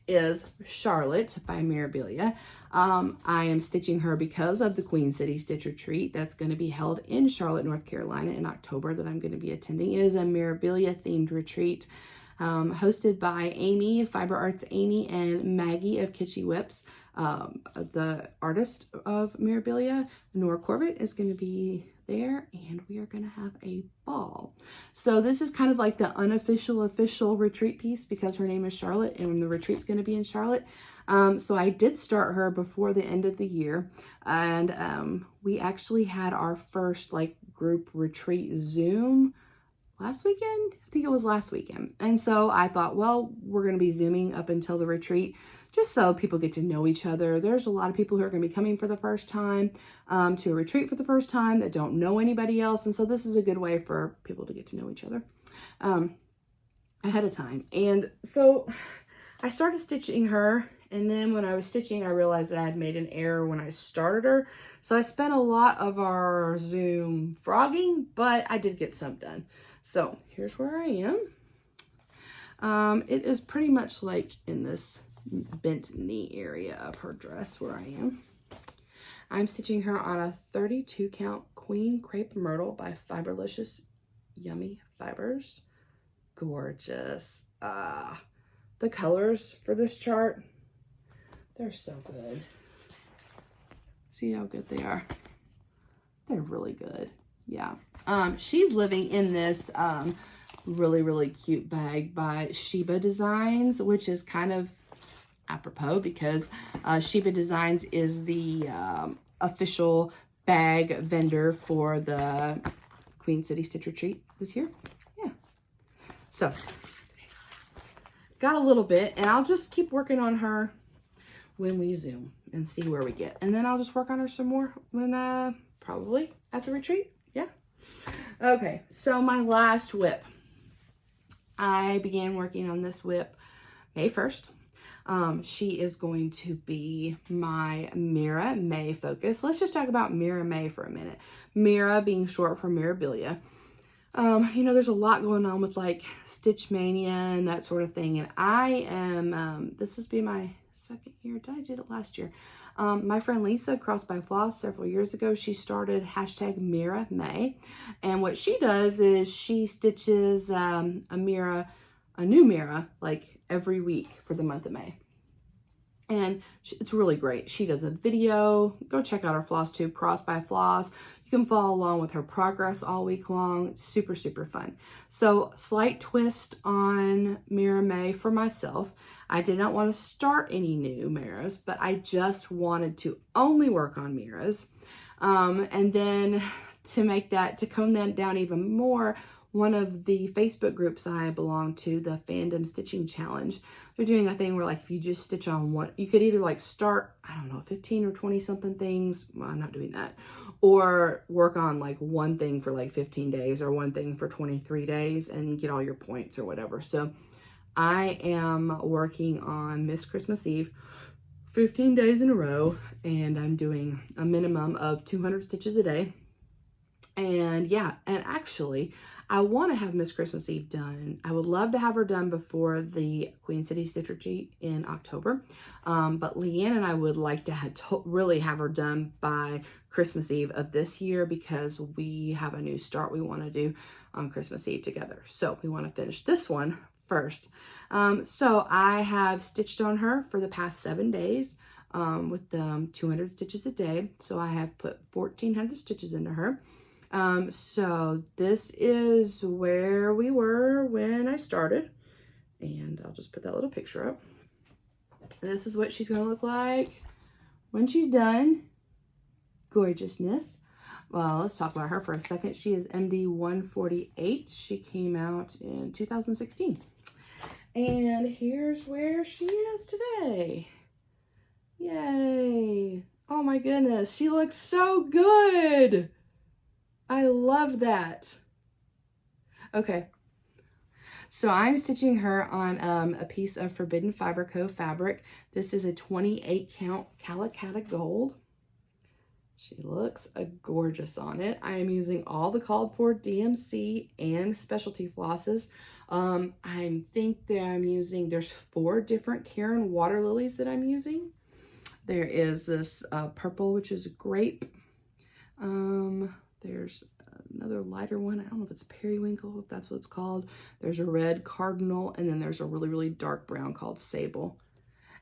is Charlotte by Mirabilia. I am stitching her because of the Queen City Stitch Retreat that's going to be held in Charlotte, North Carolina in October that I'm going to be attending. It is a Mirabilia themed retreat hosted by Amy, Fiber Arts Amy, and Maggie of Kitschy WIPS. The artist of Mirabilia, Nora Corbett, is going to be there, and we are going to have a ball. So this is kind of like the unofficial official retreat piece because her name is Charlotte and the retreat's going to be in Charlotte. So I did start her before the end of the year, and we actually had our first like group retreat Zoom last weekend. I think it was last weekend. And so I thought, well, we're going to be Zooming up until the retreat just so people get to know each other. There's a lot of people who are going to be coming for the first time to a retreat for the first time that don't know anybody else. And so this is a good way for people to get to know each other ahead of time. And so I started stitching her. And then when I was stitching, I realized that I had made an error when I started her. So I spent a lot of our Zoom frogging, but I did get some done. So here's where I am. It is pretty much like in this bent knee area of her dress where I am. I'm stitching her on a 32 count Queen Crepe Myrtle by Fiberlicious Yummy Fibers. Gorgeous. The colors for this chart, they're so good. See how good they are? They're really good. Yeah. She's living in this really, really cute bag by Shiba Designs, which is kind of apropos because Shiba Designs is the official bag vendor for the Queen City Stitch Retreat this year. Yeah. So, got a little bit, and I'll just keep working on her when we Zoom and see where we get. And then I'll just work on her some more when probably at the retreat. Yeah. Okay, so my last WIP. I began working on this WIP May 1st. She is going to be my Mira May focus. Let's just talk about Mira May for a minute. Mira being short for Mirabilia. You know, there's a lot going on with like Stitch Mania and that sort of thing. And I am, this has been my second year. I did it last year. My friend Lisa, Crossed by Floss, several years ago, she started hashtag Mira May. And what she does is she stitches a new Mira, like every week for the month of May. And it's really great. She does a video. Go check out her FlossTube, Crossed by Floss. You can follow along with her progress all week long. It's super, super fun. So, slight twist on Mira May for myself. I did not want to start any new Miras, but I just wanted to only work on Miras. And then to cone that down even more, one of the Facebook groups I belong to, the Fandom Stitching Challenge, they're doing a thing where like if you just stitch on one, you could either like start, I don't know, 15 or 20 something things. Well, I'm not doing that. Or work on like one thing for like 15 days or one thing for 23 days and get all your points or whatever. So I am working on Miss Christmas Eve 15 days in a row, and I'm doing a minimum of 200 stitches a day. And yeah, and actually I want to have Miss Christmas Eve done. I would love to have her done before the Queen City Stitch Retreat in October. But Leann and I would like to really have her done by Christmas Eve of this year because we have a new start we want to do on Christmas Eve together. So we want to finish this one first. So I have stitched on her for the past 7 days with 200 stitches a day. So I have put 1,400 stitches into her. So this is where we were when I started, and I'll just put that little picture up. This is what she's going to look like when she's done. Gorgeousness. Well, let's talk about her for a second. She is MD 148. She came out in 2016. And here's where she is today. Yay. Oh my goodness. She looks so good. I love that. Okay. So I'm stitching her on a piece of Forbidden Fiber Co. fabric. This is a 28 count Calicut Gold. She looks gorgeous on it. I am using all the called for DMC and specialty flosses. I think that I'm using, there's 4 different GaRon water lilies that I'm using. There is this purple, which is grape. There's another lighter one. I don't know if it's periwinkle, if that's what it's called. There's a red cardinal, and then there's a really, really dark brown called sable.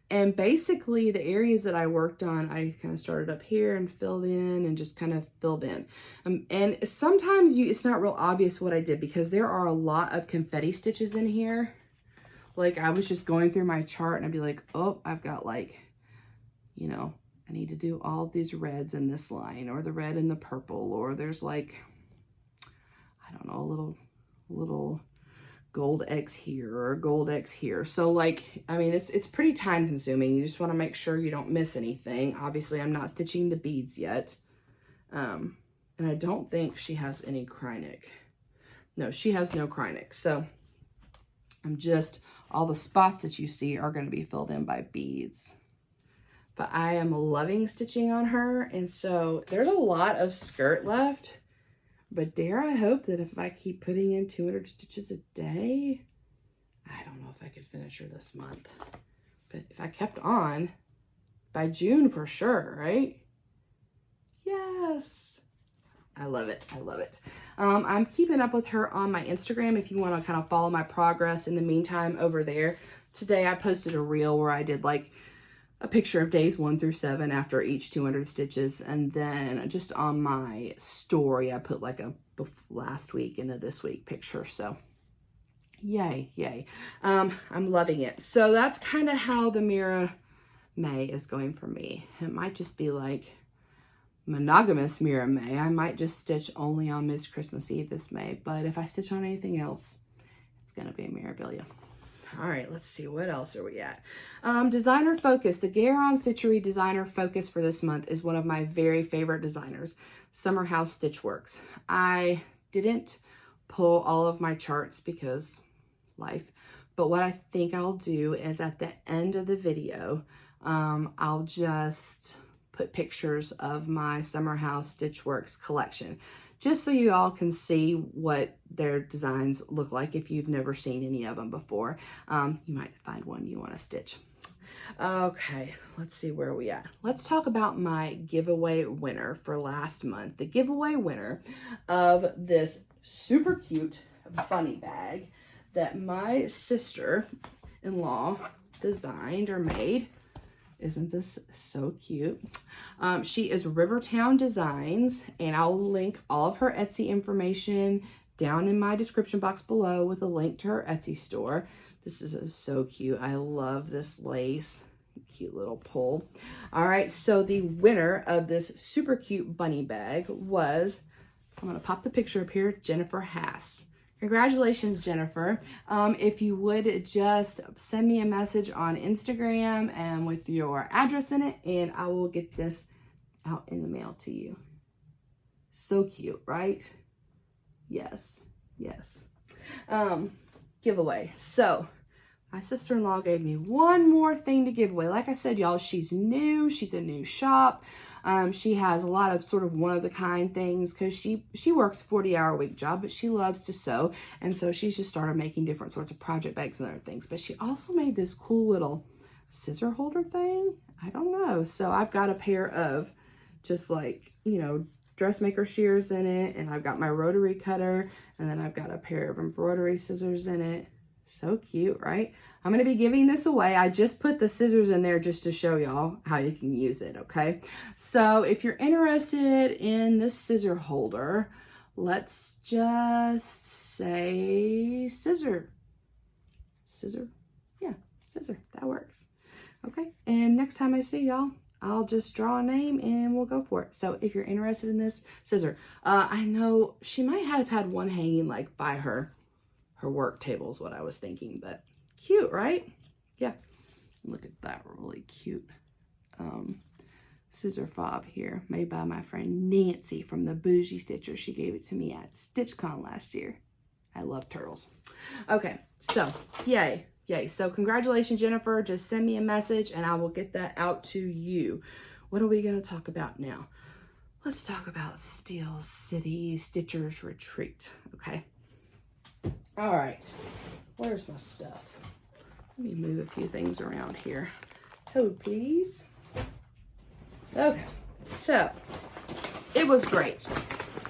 And basically the areas that I worked on, I kind of started up here and filled in and just kind of filled in. And sometimes it's not real obvious what I did because there are a lot of confetti stitches in here. Like I was just going through my chart and I'd be like, oh, I've got like, you know, I need to do all of these reds in this line, or the red and the purple, or there's like, I don't know, a little gold X here or gold X here. So like, I mean, it's pretty time consuming. You just want to make sure you don't miss anything. Obviously I'm not stitching the beads yet. And I don't think she has any Krynic. No, she has no Krynic. So I'm just, all the spots that you see are going to be filled in by beads. But I am loving stitching on her. And so there's a lot of skirt left. But dare I hope that if I keep putting in 200 stitches a day, I don't know if I could finish her this month. But if I kept on, by June for sure, right? Yes. I love it. I love it. I'm keeping up with her on my Instagram if you want to kind of follow my progress in the meantime over there. Today I posted a reel where I did like a picture of days 1 through 7 after each 200 stitches, and then just on my story I put like a last week and a this week picture. So yay, yay. I'm loving it. So that's kind of how the Mira May is going for me. It might just be like monogamous Mira May. I might just stitch only on Miss Christmas Eve this May, but if I stitch on anything else, it's gonna be Mirabilia. All right, let's see, what else are we at? Designer Focus. The GaRon Stitchery Designer Focus for this month is one of my very favorite designers, Summer House Stitch Works. I didn't pull all of my charts because life, but what I think I'll do is at the end of the video, I'll just put pictures of my Summer House Stitch Works collection, just so you all can see what their designs look like if you've never seen any of them before. You might find one you want to stitch. Okay, let's see where we at. Let's talk about my giveaway winner for last month. The giveaway winner of this super cute bunny bag that my sister-in-law designed or made. Isn't this so cute? She is Rivertown Designs, and I'll link all of her Etsy information down in my description box below with a link to her Etsy store. This is so cute. I love this lace. Cute little pull. All right, so the winner of this super cute bunny bag was, I'm going to pop the picture up here, Jennifer Hass. Congratulations, Jennifer. If you would just send me a message on Instagram and with your address in it, and I will get this out in the mail to you. So cute, right? Yes, yes. Giveaway. So my sister-in-law gave me one more thing to give away. Like I said, y'all, she's new. She's a new shop. She has a lot of sort of one-of-the-kind things because she works a 40-hour-a-week job, but she loves to sew. And so she's just started making different sorts of project bags and other things. But she also made this cool little scissor holder thing. I don't know. So I've got a pair of just like, you know, dressmaker shears in it. And I've got my rotary cutter. And then I've got a pair of embroidery scissors in it. So cute, right? I'm going to be giving this away. I just put the scissors in there just to show y'all how you can use it, okay? So if you're interested in this scissor holder, let's just say scissor. Scissor? Yeah, scissor. That works. Okay, and next time I see y'all, I'll just draw a name and we'll go for it. So if you're interested in this scissor, I know she might have had one hanging like by her work table is what I was thinking, but cute, right? Yeah. Look at that really cute scissor fob here, made by my friend Nancy from the Bougie Stitchers. She gave it to me at Stitchcon last year. I love turtles. Okay, so yay. So congratulations, Jennifer. Just send me a message and I will get that out to you. What are we going to talk about now? Let's talk about Steel City Stitchers Retreat. Okay. All right. Where's my stuff? Let me move a few things around here. Hold, please. Okay. So it was great.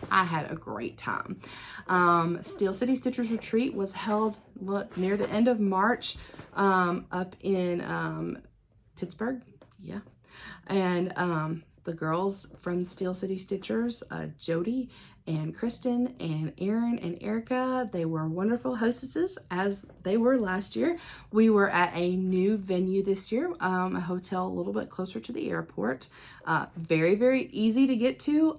I had a great time. Steel City Stitchers Retreat was held near the end of March up in Pittsburgh. Yeah. And the girls from Steel City Stitchers, Jody and Kristen and Aaron and Erica, they were wonderful hostesses as they were last year. We were at a new venue this year, a hotel a little bit closer to the airport. Very, very easy to get to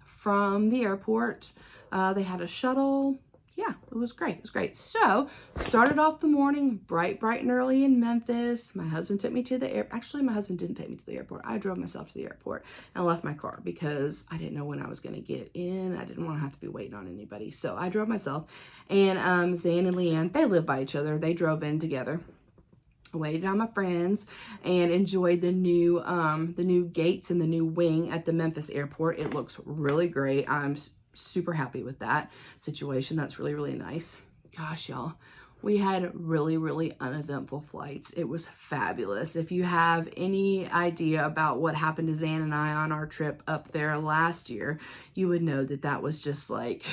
from the airport. They had a shuttle. Yeah, it was great. It was great. So, started off the morning bright and early in Memphis. My husband took me to the airport. Actually, my husband didn't take me to the airport. I drove myself to the airport and left my car because I didn't know when I was going to get in. I didn't want to have to be waiting on anybody. So, I drove myself. And Zan and Leann, they live by each other. They drove in together. Waited on my friends and enjoyed the new gates and the new wing at the Memphis airport. It looks really great. I'm super happy with that situation. That's really, really nice. Gosh, y'all, we had really uneventful flights. It was fabulous. If you have any idea about what happened to Zan and I on our trip up there last year, you would know that that was just like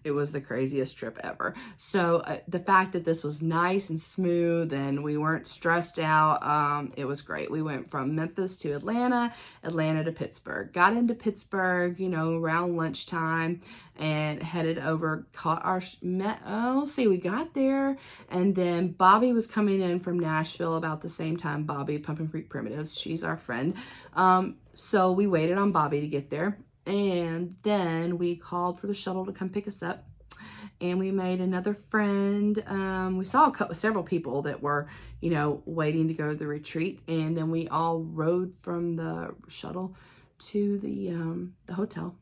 it was the craziest trip ever. So the fact that this was nice and smooth and we weren't stressed out, it was great. We went from Memphis to Atlanta to Pittsburgh. Got into Pittsburgh, you know, around lunchtime and headed over, we got there and then Bobby was coming in from Nashville about the same time. Bobby, Pumpkin Creek Primitives, she's our friend. So we waited on Bobby to get there. And then we called for the shuttle to come pick us up. And we made another friend. We saw several people that were, you know, waiting to go to the retreat. And then we all rode from the shuttle to the hotel.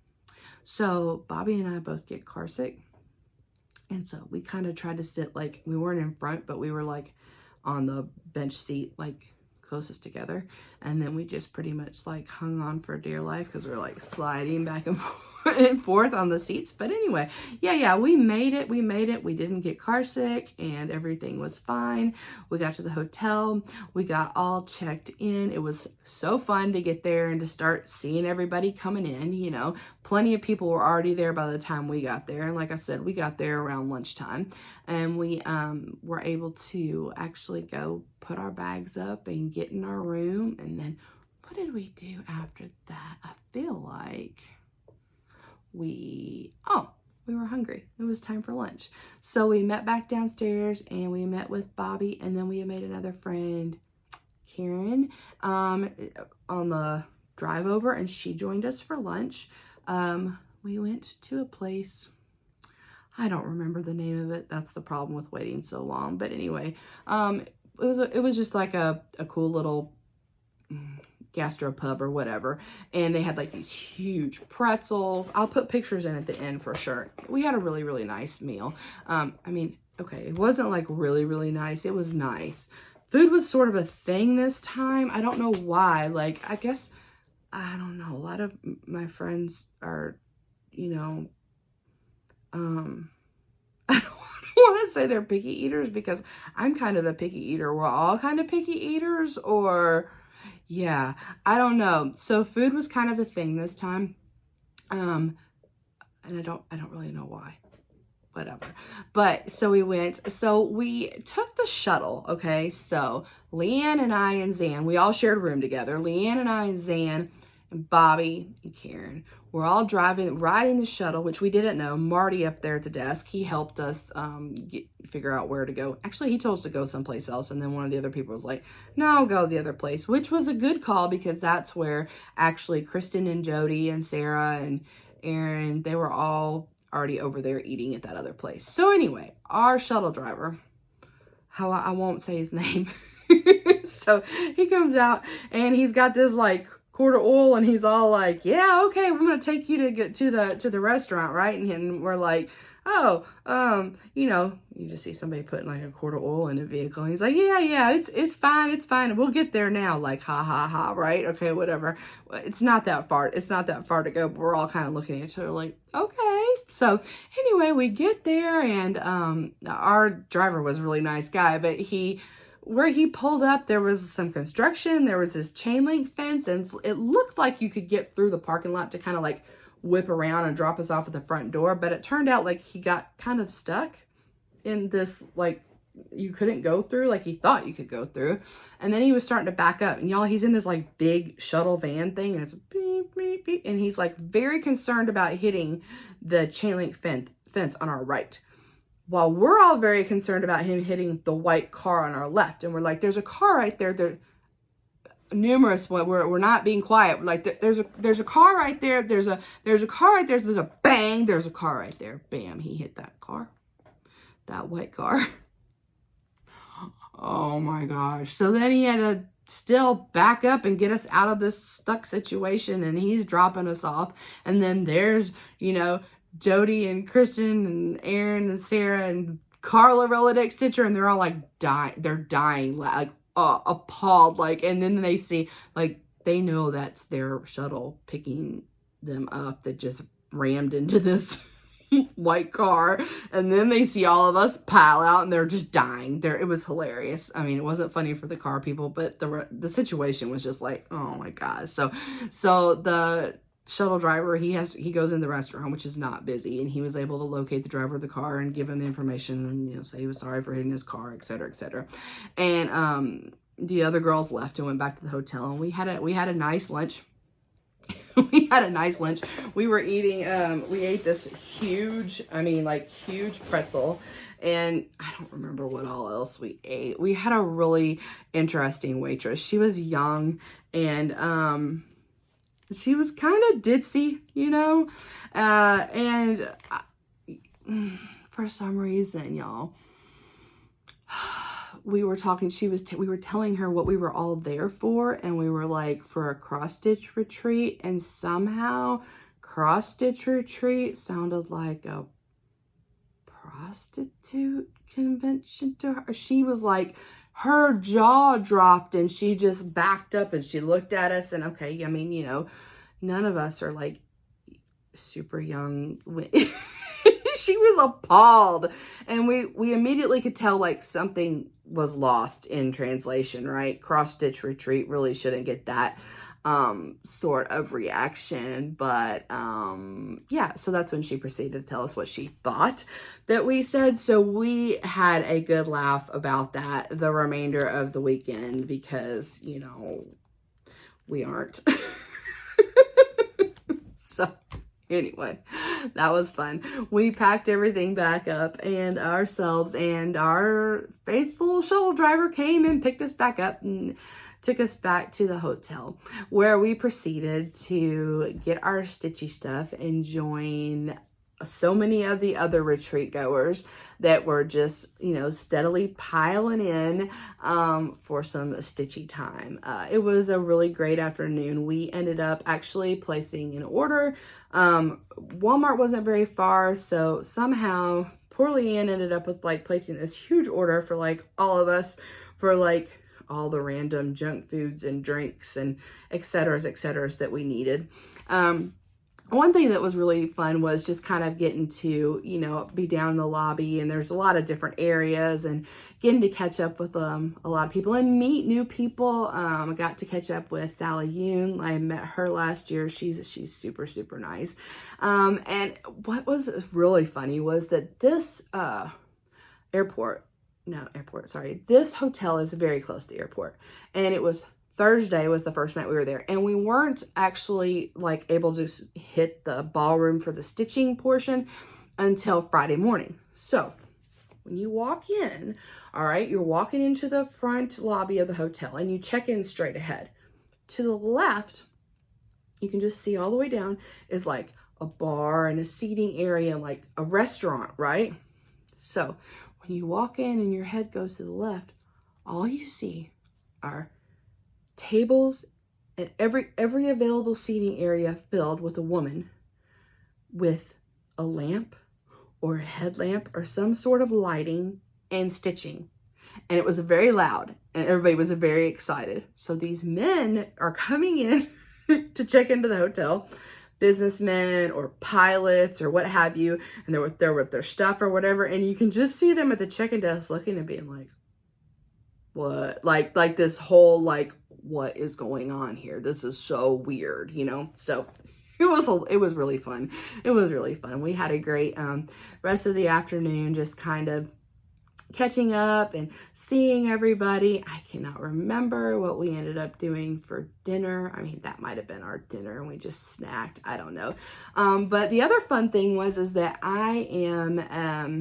So Bobby and I both get car sick. And so we kind of tried to sit, like, we weren't in front, but we were like on the bench seat, like closest together, and then we just pretty much like hung on for dear life because we were like sliding back and forth on the seats. But anyway, yeah, we made it. We didn't get car sick and everything was fine. We got to the hotel. We got all checked in. It was so fun to get there and to start seeing everybody coming in. You know, plenty of people were already there by the time we got there. And like I said, we got there around lunchtime and we were able to actually go put our bags up and get in our room. And then what did we do after that? I feel like we were hungry. It was time for lunch. So we met back downstairs and we met with Bobby, and then we made another friend, Karen, on the drive over, and she joined us for lunch. We went to a place, I don't remember the name of it. That's the problem with waiting so long. But anyway, it was just like a cool little gastropub or whatever, and they had like these huge pretzels. I'll put pictures in at the end for sure. We had a really nice meal. I mean, okay, it wasn't like really nice. It was nice. Food was sort of a thing this time. I don't know why. Like, I guess, I don't know. A lot of my friends are, you know, I don't want to say they're picky eaters because I'm kind of a picky eater. We're all kind of picky eaters, or yeah, I don't know. So food was kind of a thing this time. And I don't really know why. Whatever. But so we took the shuttle. Okay. So Leann and I and Zan, we all shared a room together. Leann and I and Zan and Bobby and Karen, we're all riding the shuttle, which we didn't know. Marty up there at the desk, he helped us figure out where to go. Actually, he told us to go someplace else, and then one of the other people was like, no, go the other place, which was a good call because that's where actually Kristen and Jody and Sarah and Aaron, they were all already over there eating at that other place. So anyway, our shuttle driver, I won't say his name. So he comes out and he's got this like quart of oil, and he's all like, yeah, okay, we're gonna take you to get to the restaurant, right? And we're like, oh, you know, you just see somebody putting like a quart of oil in a vehicle. And he's like, yeah, it's fine. We'll get there now. Like, ha, ha, ha, right? Okay, whatever. It's not that far. It's not that far to go. But we're all kind of looking at each other like, okay. So anyway, we get there, and our driver was a really nice guy, but where he pulled up, there was some construction. There was this chain link fence, and it looked like you could get through the parking lot to kind of like whip around and drop us off at the front door. But it turned out like he got kind of stuck in this, like, you couldn't go through, like he thought you could go through. And then he was starting to back up, and y'all, he's in this like big shuttle van thing, and it's beep, beep, beep. And he's like very concerned about hitting the chain link fence on our right, while we're all very concerned about him hitting the white car on our left. And we're like, there's a car right there. There numerous, we're not being quiet. We're like, there's a car right there. There's a car right there. So there's a bang. There's a car right there. Bam. He hit that car, that white car. Oh my gosh. So then he had to still back up and get us out of this stuck situation, and he's dropping us off. And then there's, you know, Jody and Christian and Aaron and Sarah and Carla Rolodex Stitcher, and they're all like dying. They're dying, like appalled. Like, and then they see, like, they know that's their shuttle picking them up that just rammed into this white car, and then they see all of us pile out, and they're just dying. It was hilarious. I mean, it wasn't funny for the car people, but the situation was just like, oh my gosh. So the shuttle driver, he goes in the restaurant, which is not busy, and he was able to locate the driver of the car and give him the information, and, you know, say he was sorry for hitting his car, etc., etc. And the other girls left and went back to the hotel, and we had a nice lunch. We had a nice lunch. We were eating, we ate this huge, I mean, like, huge pretzel, and I don't remember what all else we ate. We had a really interesting waitress. She was young, and she was kind of ditzy, you know, and for some reason, y'all, we were talking, we were telling her what we were all there for, and we were like, for a cross stitch retreat, and somehow cross stitch retreat sounded like a prostitute convention to her. She was like, her jaw dropped, and she just backed up, and she looked at us, and okay, I mean, you know, none of us are like super young. She was appalled, and we immediately could tell like something was lost in translation, right? Cross stitch retreat really shouldn't get that sort of reaction, but yeah, so that's when she proceeded to tell us what she thought that we said. So we had a good laugh about that the remainder of the weekend, because, you know, we aren't. So anyway, that was fun. We packed everything back up, and ourselves, and our faithful shuttle driver came and picked us back up and took us back to the hotel, where we proceeded to get our stitchy stuff and join so many of the other retreat goers that were just, you know, steadily piling in for some stitchy time. It was a really great afternoon. We ended up actually placing an order. Walmart wasn't very far, so somehow poor Leann ended up with like placing this huge order for like all of us for like all the random junk foods and drinks and et cetera that we needed. One thing that was really fun was just kind of getting to, you know, be down in the lobby, and there's a lot of different areas, and getting to catch up with a lot of people and meet new people. I got to catch up with Sally Yoon. I met her last year. She's super, super nice. And what was really funny was that this this hotel is very close to the airport, and it was Thursday was the first night we were there, and we weren't actually like able to hit the ballroom for the stitching portion until Friday morning. So when you walk in, all right, you're walking into the front lobby of the hotel, and you check in straight ahead. To the left, you can just see all the way down is like a bar and a seating area and like a restaurant, right? So when you walk in and your head goes to the left, all you see are tables and every available seating area filled with a woman with a lamp or a headlamp or some sort of lighting and stitching. And it was very loud and everybody was very excited. So these men are coming in to check into the hotel, businessmen or pilots or what have you, and they're there with their stuff or whatever, and you can just see them at the check-in desk looking and being like, what? Like this whole, like, what is going on here? This is so weird, you know? So it was really fun. It was really fun. We had a great rest of the afternoon, just kind of catching up and seeing everybody. I cannot remember what we ended up doing for dinner. I mean, that might have been our dinner and we just snacked. I don't know. But the other fun thing is that I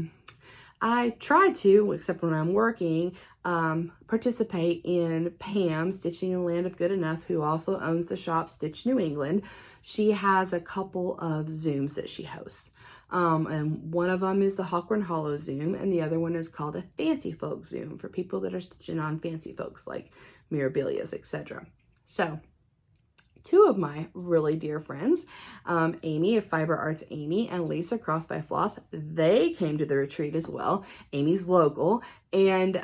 try to, except when I'm working, participate in Pam, Stitching in the Land of Good Enough, who also owns the shop Stitch New England. She has a couple of Zooms that she hosts. And one of them is the Hawkworn Hollow Zoom, and the other one is called a Fancy Folk Zoom for people that are stitching on fancy folks like Mirabilias, etc. So, two of my really dear friends, Amy of Fiber Arts Amy and Lisa Cross by Floss, they came to the retreat as well. Amy's local. And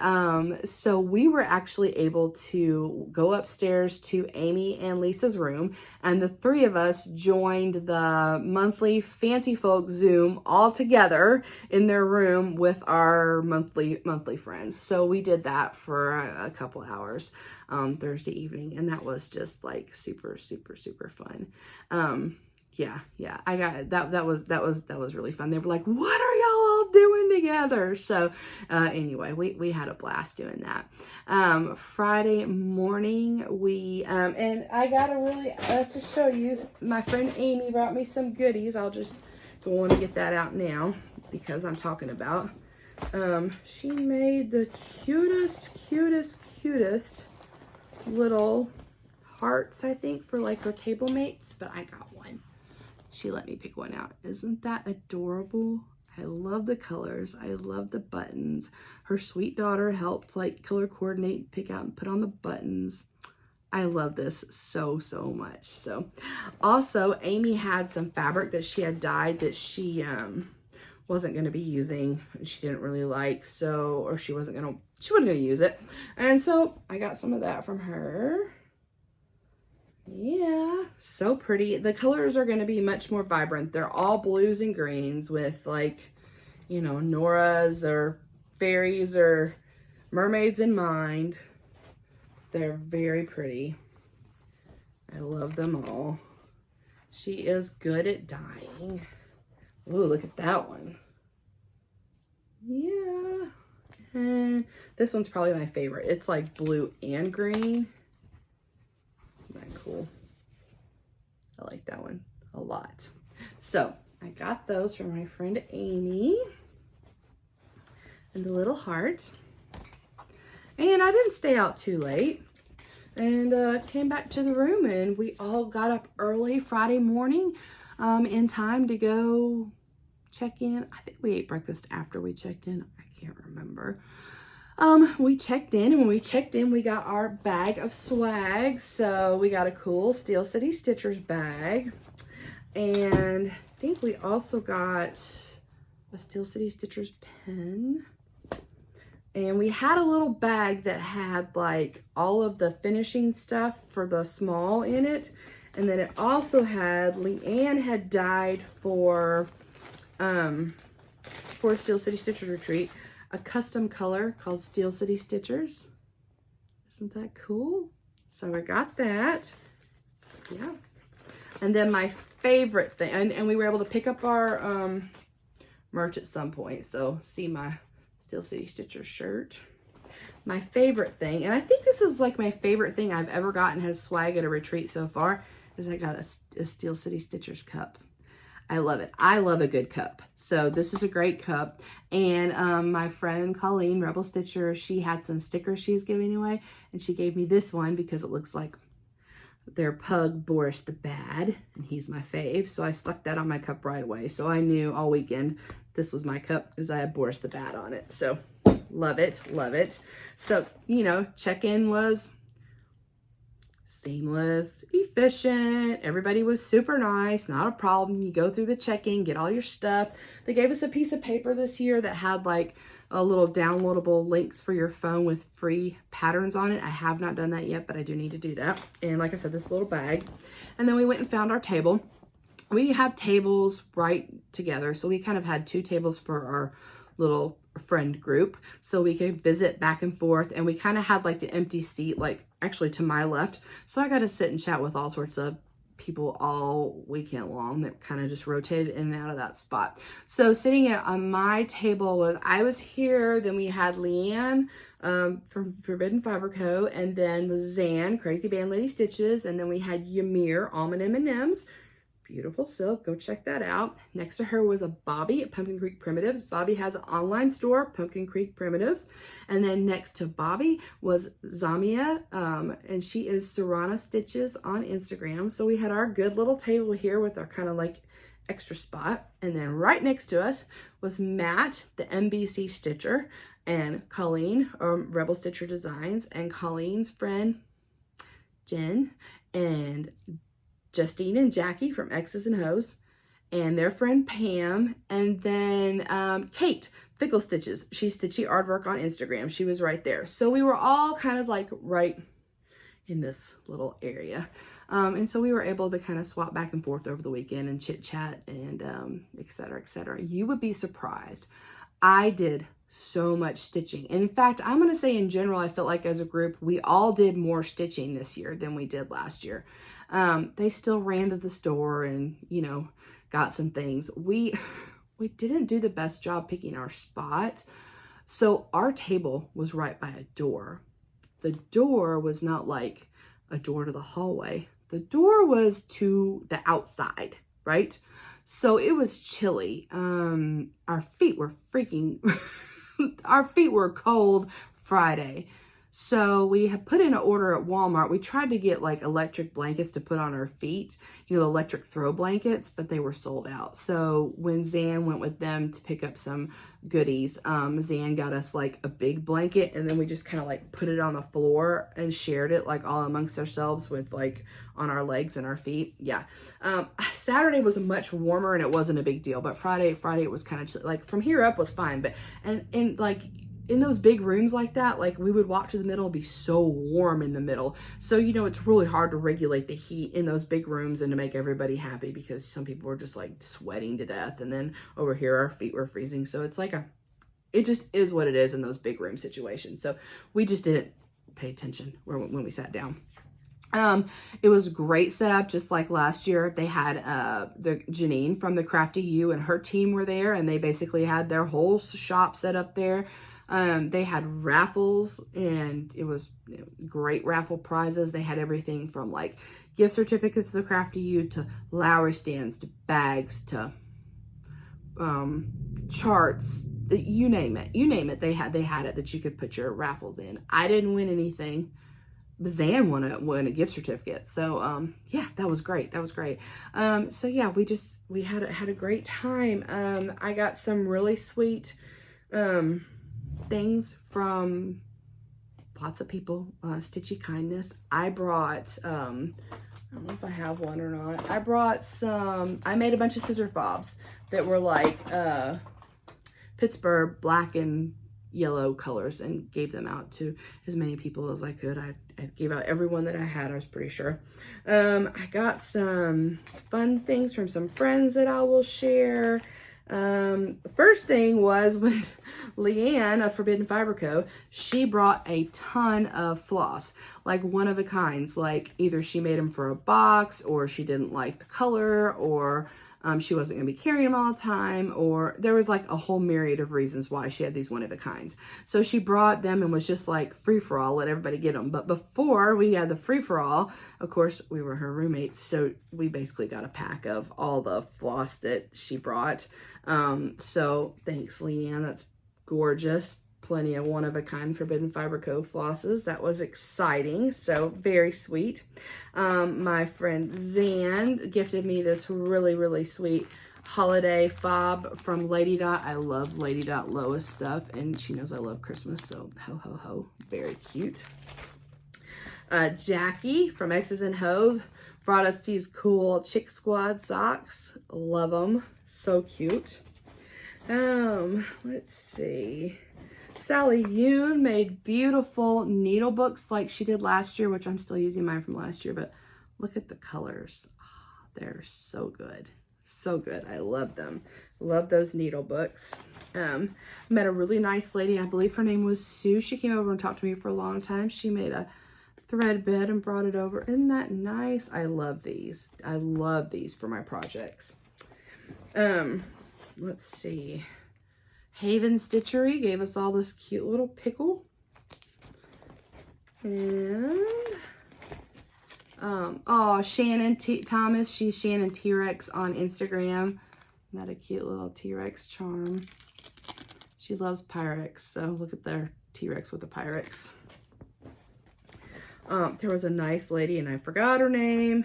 so we were actually able to go upstairs to Amy and Lisa's room, and the three of us joined the monthly Fancy Folk Zoom all together in their room with our monthly friends. So we did that for a couple hours Thursday evening, and that was just like super fun. Yeah, I got that was really fun. They were like, what are y'all all doing together? So anyway, we had a blast doing that. Friday morning we and I got to show you, my friend Amy brought me some goodies. I'll just go on and get that out now because I'm talking about. She made the cutest little hearts, I think, for like her table mates, but I got one. She let me pick one out. Isn't that adorable? I love the colors. I love the buttons. Her sweet daughter helped like color coordinate, pick out and put on the buttons. I love this so much. So also Amy had some fabric that she had dyed that she wasn't going to be using, and she didn't really like, so, or she wasn't going to use it. And so I got some of that from her. Yeah, so pretty. The colors are going to be much more vibrant. They're all blues and greens with, like, you know, Noras or fairies or mermaids in mind. They're very pretty. I love them all. She is good at dyeing. Ooh, look at that one. Yeah. And this one's probably my favorite. It's like blue and green. Isn't that cool? I like that one a lot. So I got those from my friend Amy. And the little heart. And I didn't stay out too late. And came back to the room, and we all got up early Friday morning in time to go check in. I think we ate breakfast after we checked in. I can't remember. We checked in, and when we checked in, we got our bag of swag. So we got a cool Stacie Stitchers bag, and I think we also got a Stacie Stitchers pen. And we had a little bag that had like all of the finishing stuff for the small in it. And then it also had, Leann had dyed for Stacie Stitchers Retreat, a custom color called Stacie Stitchers. Isn't that cool? So I got that. Yeah. And then my favorite thing, and we were able to pick up our merch at some point. So see my Stacie Stitcher shirt. My favorite thing, and I think this is like my favorite thing I've ever gotten as swag at a retreat so far, is I got a Stacie Stitchers cup. I love it. I love a good cup. So this is a great cup. And my friend Colleen, Rebel Stitcher, she had some stickers she's giving away, and she gave me this one because it looks like their pug Boris the Bad, and he's my fave. So I stuck that on my cup right away. So I knew all weekend this was my cup because I had Boris the Bad on it. So love it, love it. So, you know, check-in was seamless, efficient. Everybody was super nice, not a problem. You go through the check-in, get all your stuff. They gave us a piece of paper this year that had like a little downloadable links for your phone with free patterns on it. I have not done that yet, but I do need to do that. And like I said, this little bag. And then we went and found our table. We have tables right together. So we kind of had 2 tables for our little friend group, so we could visit back and forth. And we kind of had like the empty seat, like actually to my left. So I got to sit and chat with all sorts of people all weekend long that kind of just rotated in and out of that spot. So sitting on my table was, I was here, then we had Leann from Forbidden Fiber Co., and then was Zan, Crazy Band Lady Stitches, and then we had Ymir, Almond MnMs. Beautiful silk, go check that out. Next to her was a Bobby at Pumpkin Creek Primitives. Bobby has an online store, Pumpkin Creek Primitives. And then next to Bobby was Zamia, and she is Serrana Stitches on Instagram. So we had our good little table here with our kind of like extra spot. And then right next to us was Matt, the MBC Stitcher, and Colleen, Rebel Stitcher Designs, and Colleen's friend, Jen, and Justine and Jackie from X's and Ho's, and their friend Pam, and then Kate, Fickle Stitches. She's Stitchy Artwork on Instagram. She was right there. So we were all kind of like right in this little area. And so we were able to kind of swap back and forth over the weekend and chit chat and et cetera, et cetera. You would be surprised. I did so much stitching. In fact, I'm going to say in general, I felt like as a group, we all did more stitching this year than we did last year. They still ran to the store and, you know, got some things. We didn't do the best job picking our spot. So our table was right by a door. The door was not like a door to the hallway. The door was to the outside, right? So it was chilly. Our feet were freaking, our feet were cold Friday. So we had put in an order at Walmart. We tried to get like electric blankets to put on our feet, you know, electric throw blankets, but they were sold out. So when Zan went with them to pick up some goodies, Zan got us like a big blanket, and then we just kind of like put it on the floor and shared it like all amongst ourselves with like on our legs and our feet. Yeah. Saturday was much warmer and it wasn't a big deal, but Friday it was kind of like from here up was fine. But, and like, in those big rooms like that, like we would walk to the middle and be so warm in the middle. So, you know, it's really hard to regulate the heat in those big rooms and to make everybody happy, because some people were just like sweating to death. And then over here, our feet were freezing. So it's like it just is what it is in those big room situations. So we just didn't pay attention when we sat down. It was a great setup, just like last year. They had the Janine from the Crafty U and her team were there, and they basically had their whole shop set up there. They had raffles, and it was great raffle prizes. They had everything from like gift certificates to the Crafty U to Lowry stands to bags to charts, you name it. They had it that you could put your raffles in. I didn't win anything. Zan won a gift certificate. So yeah, that was great. So yeah, we had a great time. I got some really sweet things from lots of people. Stitchy kindness. I brought I don't know if I have one or not. I made a bunch of scissor fobs that were like Pittsburgh black and yellow colors, and gave them out to as many people as I could. I gave out every one that I had, I was pretty sure. I got some fun things from some friends that I will share. The first thing was when Leann of Forbidden Fiber Co., she brought a ton of floss, like one of a kinds. Like either she made them for a box, or she didn't like the color, or she wasn't going to be carrying them all the time, or there was like a whole myriad of reasons why she had these one of a kinds. So she brought them and was just like free for all, let everybody get them. But before we had the free for all, of course, we were her roommates, so we basically got a pack of all the floss that she brought. So thanks, Leann. That's gorgeous. Plenty of one of a kind Forbidden Fiber Co. flosses. That was exciting. So very sweet. My friend Zan gifted me this really, really sweet holiday fob from Lady Dot. I love Lady Dot Lois stuff, and she knows I love Christmas. So ho, ho, ho. Very cute. Jackie from X's and Hoes brought us these cool Chick Squad socks. Love them. So cute. Let's see. Sally Yoon made beautiful needle books like she did last year, which I'm still using mine from last year, but look at the colors. Oh, they're so good. So good. I love them. Love those needle books. Met a really nice lady. I believe her name was Sue. She came over and talked to me for a long time. She made a thread bed and brought it over. Isn't that nice? I love these. I love these for my projects. Let's see. Haven Stitchery gave us all this cute little pickle. And oh, Shannon Thomas, she's Shannon T-Rex on Instagram. Isn't that a cute little T-Rex charm? She loves Pyrex, so look at their T-Rex with the Pyrex. There was a nice lady, and I forgot her name.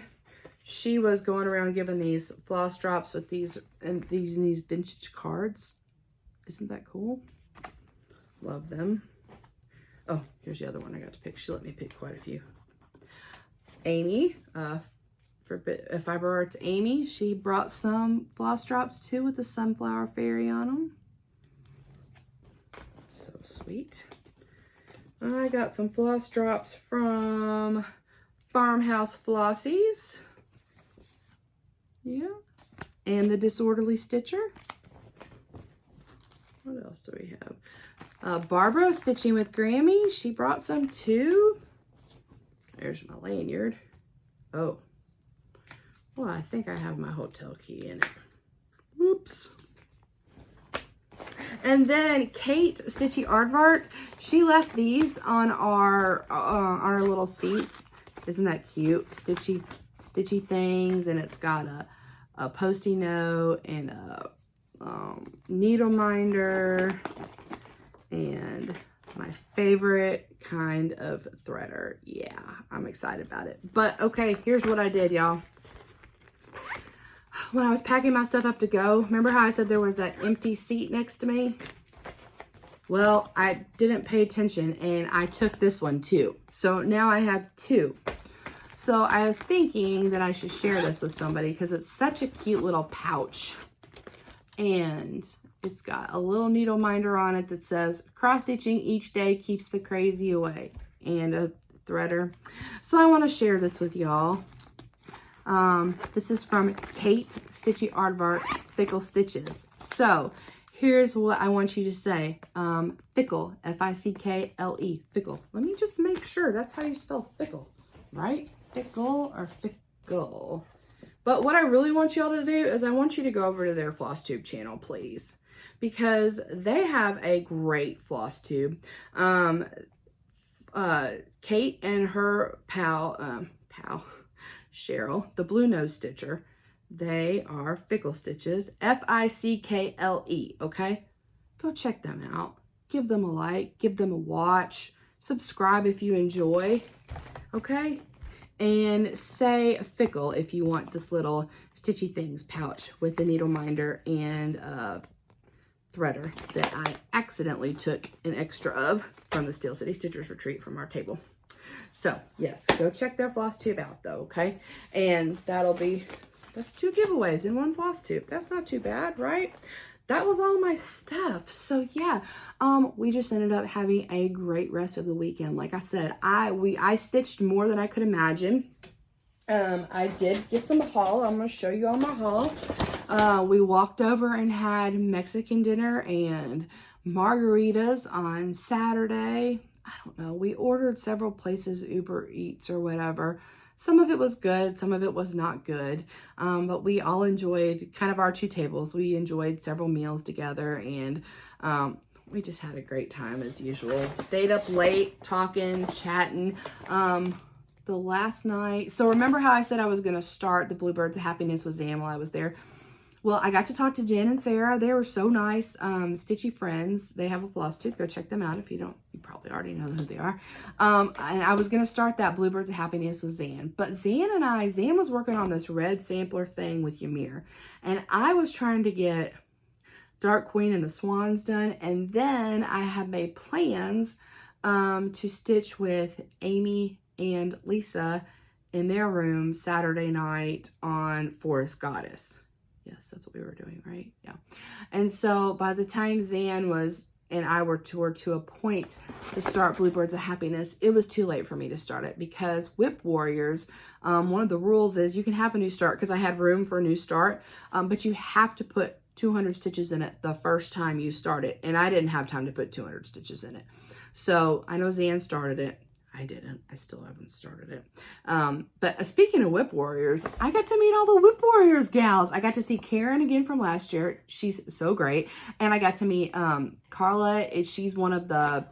She was going around giving these floss drops with these vintage cards. Isn't that cool? Love them. Oh, here's the other one I got to pick. She let me pick quite a few. Amy, for Fiber Arts Amy, she brought some floss drops too with the sunflower fairy on them. So sweet. I got some floss drops from Farmhouse Flossies. Yeah. And the Disorderly Stitcher. What else do we have? Barbara Stitching with Grammy. She brought some too. There's my lanyard. Oh. Well, I think I have my hotel key in it. Whoops. And then Kate Stitchy Aardvark, she left these on our little seats. Isn't that cute? Stitchy things, and it's got a Post-it note and a needle minder and my favorite kind of threader. Yeah, I'm excited about it. But okay, here's what I did, y'all. When I was packing my stuff up to go, remember how I said there was that empty seat next to me? Well, I didn't pay attention and I took this one too. So now I have two. So I was thinking that I should share this with somebody because it's such a cute little pouch. And it's got a little needle minder on it that says, cross stitching each day keeps the crazy away. And a threader. So I want to share this with y'all. This is from Kate Stitchy Aardvark Fickle Stitches. So here's what I want you to say. Fickle, F-I-C-K-L-E, fickle. Let me just make sure that's how you spell fickle, right? Fickle or fickle. But what I really want y'all to do is I want you to go over to their FlossTube channel, please. Because they have a great FlossTube. Kate and her pal, Cheryl, the Blue Nose Stitcher, they are Fickle Stitches, F-I-C-K-L-E, okay? Go check them out. Give them a like, give them a watch, subscribe if you enjoy, okay? And say Fickle if you want this little Stitchy Things pouch with the needle minder and threader that I accidentally took an extra of from the Steel City Stitchers retreat from our table. So yes, go check their FlossTube out though, okay? And that's 2 giveaways in 1 FlossTube. That's not too bad, right? That was all my stuff. So yeah, we just ended up having a great rest of the weekend. Like I said, I stitched more than I could imagine. I did get some haul. I'm going to show you all my haul. We walked over and had Mexican dinner and margaritas on Saturday. I don't know. We ordered several places, Uber Eats or whatever. Some of it was good, some of it was not good, but we all enjoyed kind of our 2 tables. We enjoyed several meals together, and we just had a great time as usual. Stayed up late, talking, chatting. The last night, so remember how I said I was going to start the Bluebirds of Happiness with Zan while I was there? Well, I got to talk to Jen and Sarah. They were so nice. Stitchy Friends. They have a FlossTube. Go check them out if you don't. You probably already know who they are. And I was going to start that Bluebirds of Happiness with Zan. But Zan was working on this red sampler thing with Ymir. And I was trying to get Dark Queen and the Swans done. And then I had made plans to stitch with Amy and Lisa in their room Saturday night on Forest Goddess. Yes, that's what we were doing, right? Yeah. And so by the time Zan and I were to a point to start Bluebirds of Happiness, it was too late for me to start it because WIP Warriors, one of the rules is you can have a new start because I had room for a new start, but you have to put 200 stitches in it the first time you start it. And I didn't have time to put 200 stitches in it. So I know Zan started it. I didn't. I still haven't started it. But speaking of WIP Warriors, I got to meet all the WIP Warriors gals. I got to see Karen again from last year. She's so great. And I got to meet Carla. She's one of the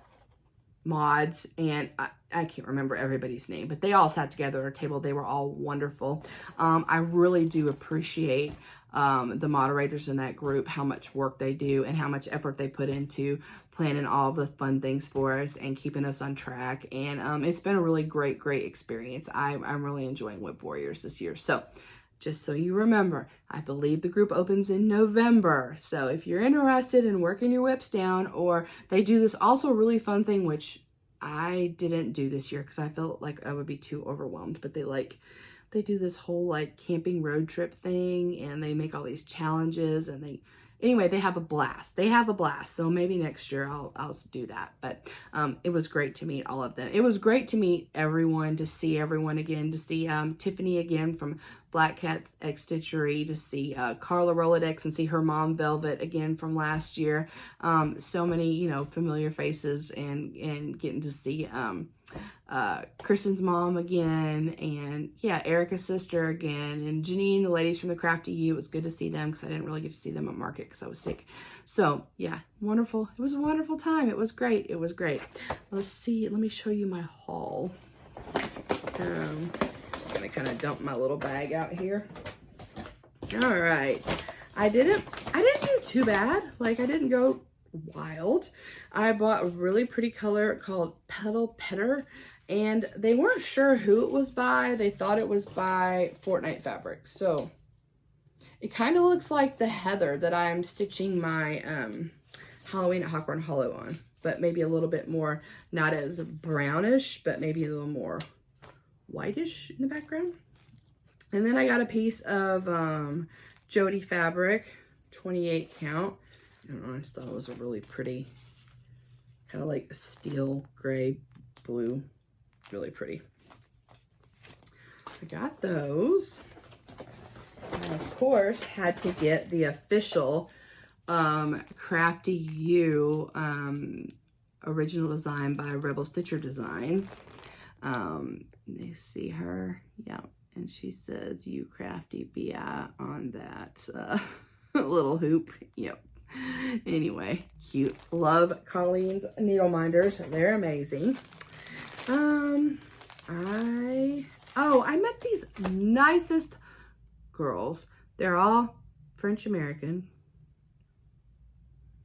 mods, and I can't remember everybody's name, but they all sat together at a table. They were all wonderful. I really do appreciate the moderators in that group, how much work they do and how much effort they put into planning all the fun things for us and keeping us on track. And it's been a really great experience. I'm really enjoying WIP Warriors this year. So just so you remember, I believe the group opens in November. So if you're interested in working your WIPs down, or they do this also really fun thing, which I didn't do this year because I felt like I would be too overwhelmed, but they do this whole like camping road trip thing, and they make all these challenges, and anyway, they have a blast. So maybe next year I'll do that. But it was great to meet all of them. It was great to meet everyone, to see everyone again, to see Tiffany again from BlackCatXStitchery, to see Carla Rolodex and see her mom Velvet again from last year. So many, familiar faces, and getting to see Kristen's mom again, and yeah, Erica's sister again, and Janine, the ladies from the Crafty U. It was good to see them because I didn't really get to see them at market because I was sick. So yeah, wonderful. It was a wonderful time. It was great. Let's see. Let me show you my haul. Just gonna kind of dump my little bag out here. All right. I didn't do too bad. Like, I didn't go wild. I bought a really pretty color called Petal Petter, and they weren't sure who it was by. They thought it was by Fortnite Fabrics. So it kind of looks like the heather that I'm stitching my Halloween at Hawthorne Hollow on, but maybe a little bit more, not as brownish, but maybe a little more whitish in the background. And then I got a piece of Jody fabric, 28 count. I don't know, I just thought it was a really pretty, kind of like a steel gray blue, really pretty. I got those. I, of course, had to get the official Crafty U original design by Rebel Stitcher Designs. You see her, yeah, and she says "You Crafty BI" on that little hoop. Yep. Anyway, cute. Love Colleen's needle minders. They're amazing. I met these nicest girls. They're all French American.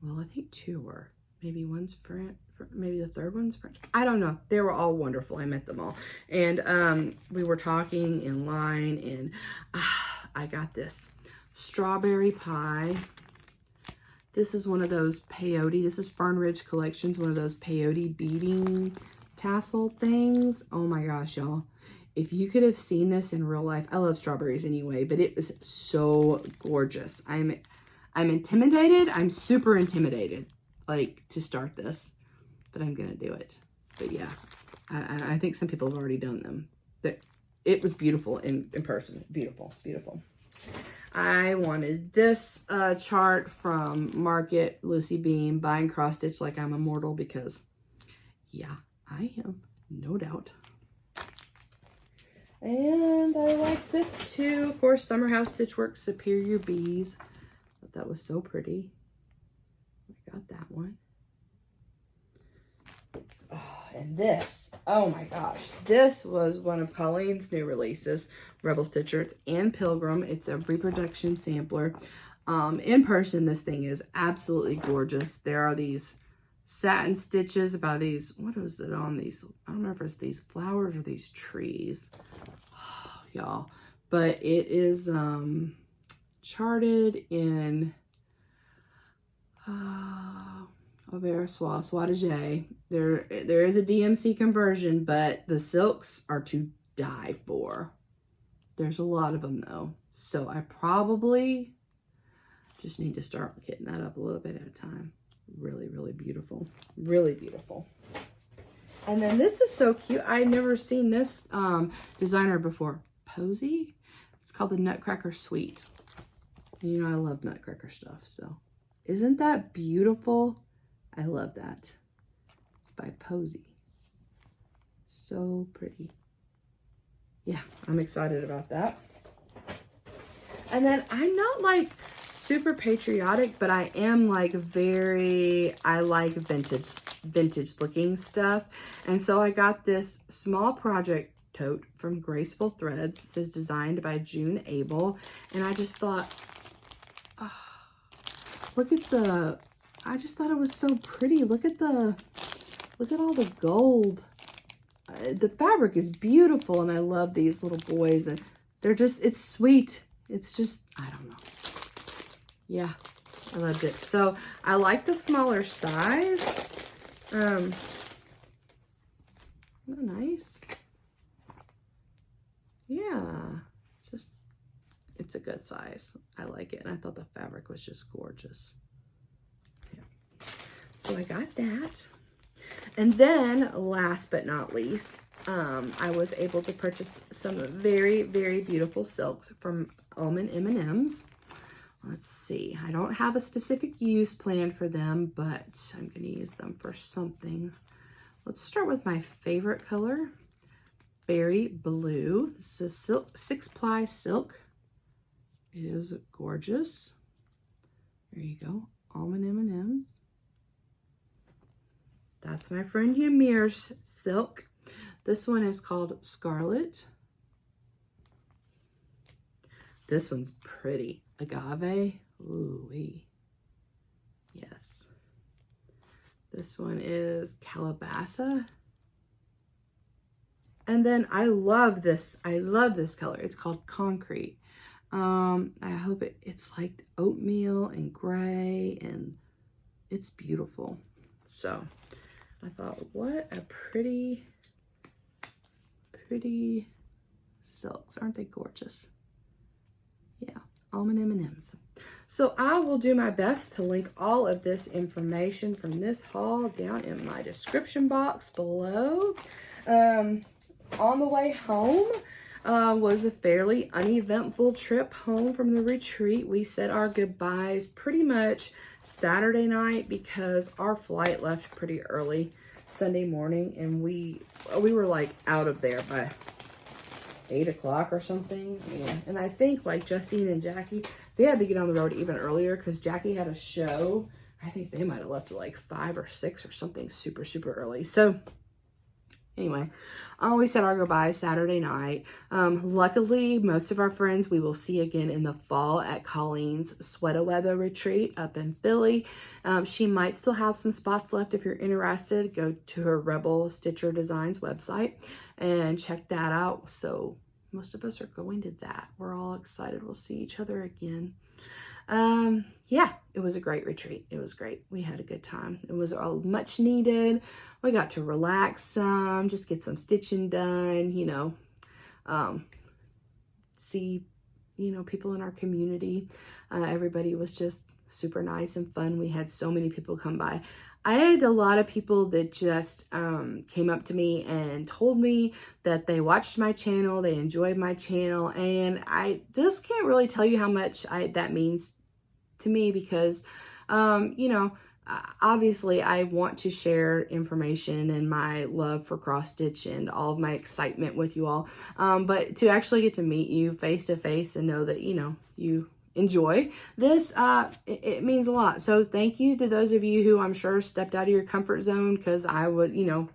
Well, I think two were. Maybe one's French. Maybe the third one's French. I don't know. They were all wonderful. I met them all. And we were talking in line, and I got this strawberry pie. This is one of those peyote. This is Fern Ridge Collections, one of those peyote beading tassel things. Oh my gosh, y'all. If you could have seen this in real life, I love strawberries anyway, but it was so gorgeous. I'm intimidated. I'm super intimidated, like, to start this, but I'm going to do it. But yeah, I think some people have already done them. It was beautiful in person. Beautiful, beautiful. I wanted this chart from Market, Lucy Beam, Buy and Cross Stitch Like I'm Immortal, because yeah, I am, no doubt. And I like this too, of course, Summer House Stitchworks Superior Bees. I thought that was so pretty. I got that one. Oh, and this, oh my gosh, this was one of Colleen's new releases, Rebel Stitcher. It's Ann Pilgrim. It's a reproduction sampler. In person, this thing is absolutely gorgeous. There are these satin stitches about these, what is it on these? I don't remember if it's these flowers or these trees. Oh, y'all. But it is charted in Auvert Soie, Soie de J. There is a DMC conversion, but the silks are to die for. There's a lot of them though. So I probably just need to start getting that up a little bit at a time. Really, really beautiful. Really beautiful. And then this is so cute. I've never seen this designer before. Posy? It's called the Nutcracker Suite. You know I love Nutcracker stuff, so. Isn't that beautiful? I love that. It's by Posy. So pretty. Yeah, I'm excited about that. And then I'm not like super patriotic, but I am like I like vintage looking stuff. And so I got this small project tote from Graceful Threads. It says designed by June Abel. And I just thought, oh, look at I just thought it was so pretty. Look at all the gold. The fabric is beautiful, and I love these little boys, and they're just, it's sweet. It's just, I don't know. Yeah, I loved it. So I like the smaller size. Isn't that nice? Yeah, it's a good size. I like it, and I thought the fabric was just gorgeous. Yeah. So I got that. And then, last but not least, I was able to purchase some very, very beautiful silks from Almond MnMs. Let's see. I don't have a specific use plan for them, but I'm going to use them for something. Let's start with my favorite color, Berry Blue. This is silk, 6-ply silk. It is gorgeous. There you go. Almond MnMs. That's my friend Ymir's silk. This one is called Scarlet. This one's pretty. Agave. Ooh-wee. Yes. This one is Calabasa. And then I love this color. It's called Concrete. I hope it's like oatmeal and gray, and it's beautiful. So I thought, what a pretty silks. Aren't they gorgeous? Yeah, Almond MnMs. So I will do my best to link all of this information from this haul down in my description box below. On the way home was a fairly uneventful trip home from the retreat. We said our goodbyes pretty much Saturday night because our flight left pretty early Sunday morning, and we were like out of there by 8 o'clock or something. Yeah. And I think like Justine and Jackie, they had to get on the road even earlier because Jackie had a show. I think they might have left at like 5 or 6 or something super, super early. So anyway, we said our goodbyes Saturday night. Luckily, most of our friends we will see again in the fall at Colleen's Sweater Weather Retreat up in Philly. She might still have some spots left. If you're interested, go to her Rebel Stitcher Designs website and check that out. So most of us are going to that. We're all excited. We'll see each other again. Yeah, it was a great retreat. It was great. We had a good time. It was all much needed. We got to relax some, just get some stitching done, you know, see, you know, people in our community. Everybody was just super nice and fun. We had so many people come by. I had a lot of people that just came up to me and told me that they watched my channel, they enjoyed my channel, and I just can't really tell you how much that means to me because, you know, obviously I want to share information and my love for cross stitch and all of my excitement with you all. But to actually get to meet you face to face and know that, you know, you enjoy this, it means a lot. So thank you to those of you who I'm sure stepped out of your comfort zone because I would, you know,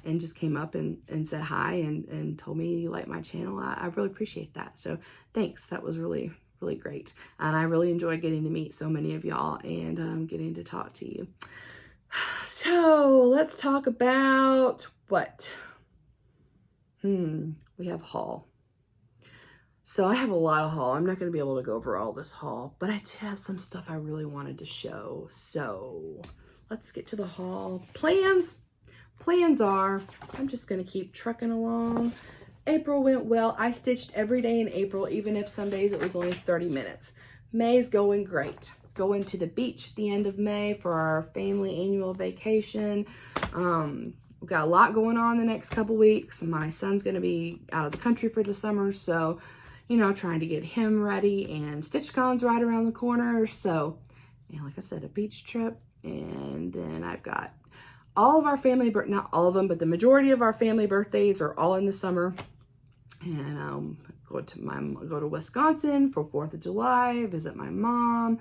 and just came up and said hi and told me you like my channel. I really appreciate that. So thanks. That was really great. And I really enjoyed getting to meet so many of y'all and getting to talk to you. So let's talk about what? We have haul. So I have a lot of haul. I'm not going to be able to go over all this haul, but I did have some stuff I really wanted to show. So let's get to the haul. Plans are, I'm just gonna keep trucking along. April went well. I stitched every day in April, even if some days it was only 30 minutes. May's going great. Going to the beach at the end of May for our family annual vacation. We've got a lot going on the next couple weeks. My son's gonna be out of the country for the summer, so, you know, trying to get him ready, and StitchCon's right around the corner. So, and like I said, a beach trip. And then I've got all of our family, not all of them, but the majority of our family birthdays are all in the summer. And go to Wisconsin for 4th of July, visit my mom.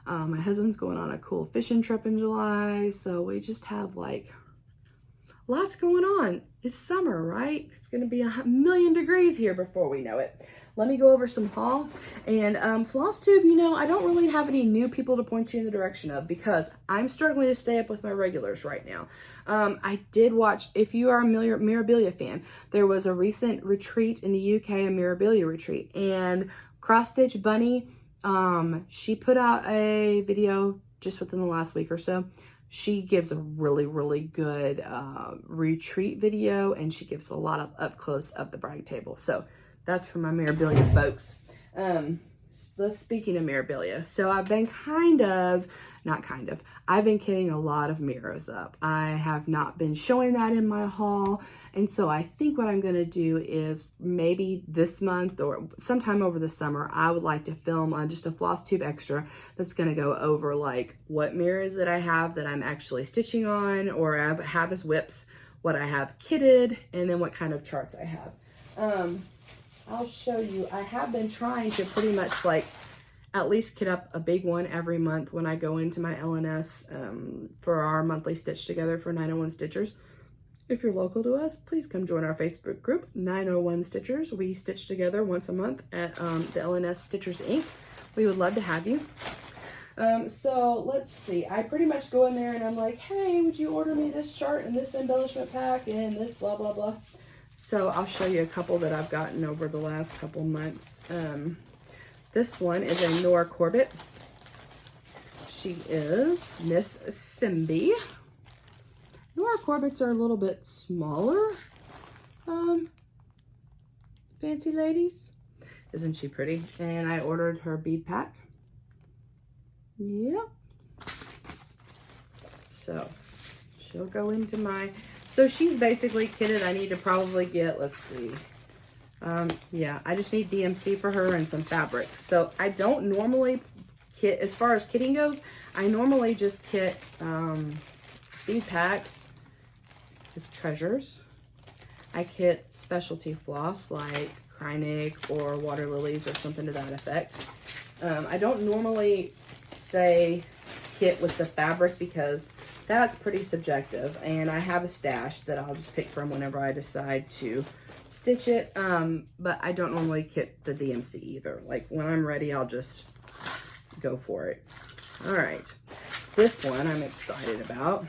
My husband's going on a cool fishing trip in July. So we just have like lots going on. It's summer, right? It's going to be 1,000,000 degrees here before we know it. Let me go over some haul. And FlossTube, you know, I don't really have any new people to point you in the direction of because I'm struggling to stay up with my regulars right now. I did watch, if you are a Mirabilia fan, there was a recent retreat in the UK, a Mirabilia retreat, and Cross Stitch Bunny, she put out a video just within the last week or so. She gives a really, really good retreat video, and she gives a lot of up close of the brag table. So that's for my Mirabilia folks. Speaking of Mirabilia, so I've been I've been kitting a lot of mirrors up. I have not been showing that in my haul. And so I think what I'm going to do is maybe this month or sometime over the summer, I would like to film just a FlossTube extra that's going to go over like what mirrors that I have that I'm actually stitching on or have as WIPs, what I have kitted, and then what kind of charts I have. I'll show you. I have been trying to pretty much like at least kit up a big one every month when I go into my LNS for our monthly stitch together for 901 Stitchers. If you're local to us, please come join our Facebook group, 901 Stitchers. We stitch together once a month at the LNS Stitchers, Inc. We would love to have you. So let's see. I pretty much go in there and I'm like, hey, would you order me this chart and this embellishment pack and this blah, blah, blah. So I'll show you a couple that I've gotten over the last couple months. This one is a Nora Corbett. She is Miss Simby. Nora Corbetts are a little bit smaller. Fancy ladies. Isn't she pretty? And I ordered her bead pack. Yep. So she'll go into my, so she's basically kitted. I need to probably get, let's see. Yeah, I just need DMC for her and some fabric. So I don't normally kit, as far as kitting goes, I normally just kit bead packs with treasures. I kit specialty floss like Kreinig or water lilies or something to that effect. I don't normally say kit with the fabric because that's pretty subjective, and I have a stash that I'll just pick from whenever I decide to stitch it, but I don't normally kit the DMC either. Like when I'm ready, I'll just go for it. All right, this one I'm excited about.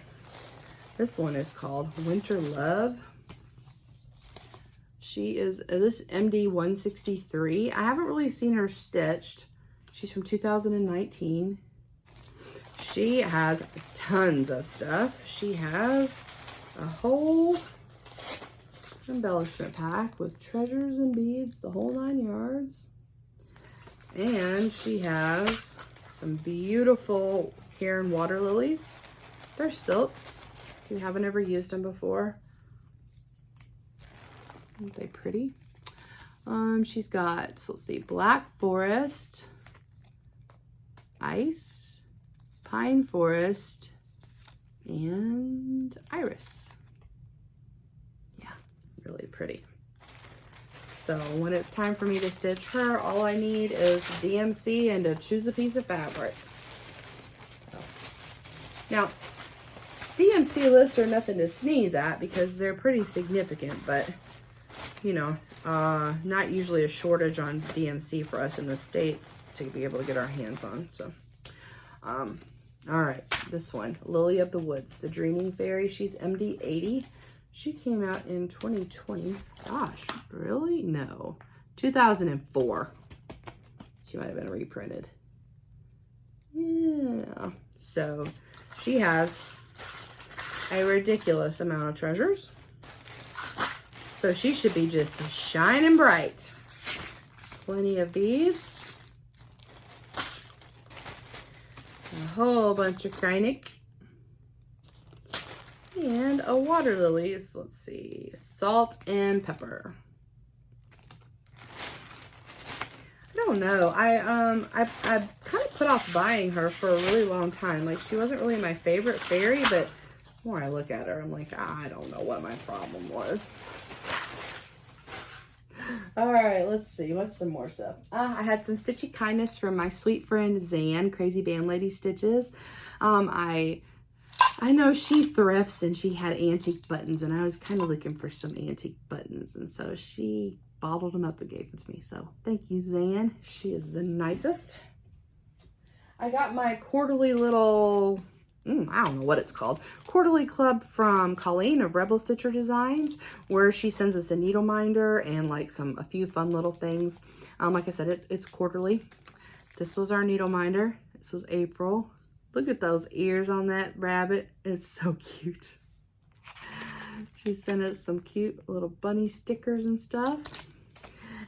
This one is called Winter Love. She is this MD 163. I haven't really seen her stitched. She's from 2019. She has tons of stuff. She has a whole embellishment pack with treasures and beads, the whole 9 yards. And she has some beautiful GaRon water lilies. They're silks. If you haven't ever used them before. Aren't they pretty? She's got, so let's see, Black Forest, Ice, Pine Forest, and Iris. Yeah, really pretty. So when it's time for me to stitch her, all I need is DMC and to choose a piece of fabric. So. Now, DMC lists are nothing to sneeze at because they're pretty significant, but you know, not usually a shortage on DMC for us in the States to be able to get our hands on. So, all right, this one, Lily of the Woods, the Dreaming Fairy. She's MD 80. She came out in 2020. Gosh, really? No, 2004. She might have been reprinted. Yeah. So she has a ridiculous amount of treasures. So she should be just shining bright. Plenty of beads. A whole bunch of Kreinik. And a water lilies. Let's see. Salt and pepper. I don't know. I kind of put off buying her for a really long time. Like, she wasn't really my favorite fairy, but the more I look at her, I'm like, I don't know what my problem was. All right, let's see. What's some more stuff? I had some Stitchy kindness from my sweet friend Zan, Crazy Band Lady Stitches. I know she thrifts and she had antique buttons, and I was kind of looking for some antique buttons, and so she bottled them up and gave them to me. So thank you, Zan. She is the nicest. I got my quarterly little, I don't know what it's called, quarterly club from Colleen of Rebel Stitcher Designs, where she sends us a needle minder and like a few fun little things. Like I said, it's quarterly. This was our needle minder. This was April. Look at those ears on that rabbit. It's so cute. She sent us some cute little bunny stickers and stuff.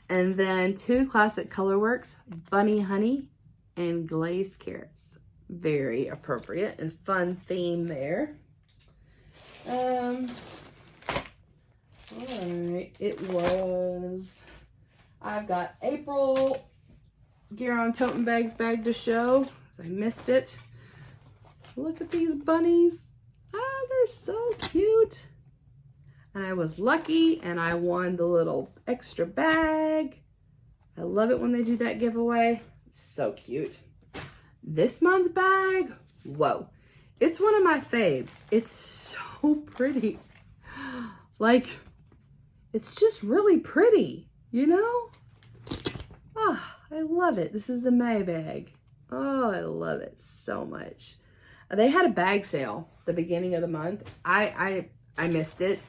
And then 2 classic Colorworks, Bunny Honey and Glazed Carrots. Very appropriate and fun theme there. All right, I've got April GaRon tote bags bag to show. I missed it. Look at these bunnies. Ah, they're so cute. And I was lucky and I won the little extra bag. I love it when they do that giveaway. So cute. This month's bag, whoa. It's one of my faves. It's so pretty. Like, it's just really pretty, you know? Ah, I love it. This is the May bag. Oh, I love it so much. They had a bag sale the beginning of the month. I missed it,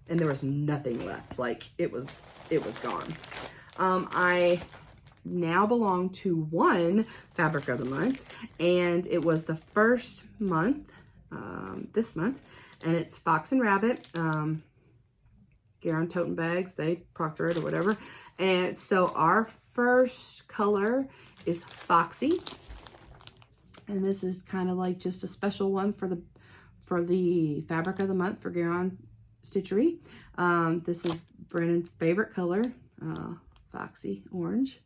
and there was nothing left. Like, it was gone. I now belong to one fabric of the month, and it was the first month, this month, and it's Fox and Rabbit, GaRon tote bags. They proctor it or whatever. And so our first color is Foxy. And this is kind of like just a special one for the fabric of the month for GaRon Stitchery. This is Brennan's favorite color, Foxy Orange.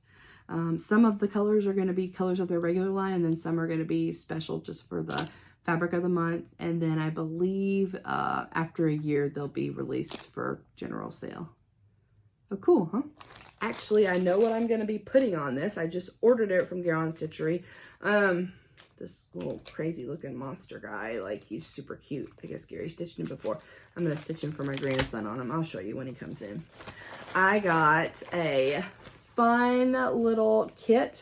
Some of the colors are going to be colors of their regular line, and then some are going to be special just for the fabric of the month. And then I believe after a year, they'll be released for general sale. Oh, cool, huh? Actually, I know what I'm going to be putting on this. I just ordered it from GaRon Stitchery. This little crazy looking monster guy, like, he's super cute. I guess Gary stitched him before. I'm going to stitch him for my grandson on him. I'll show you when he comes in. I got a fun little kit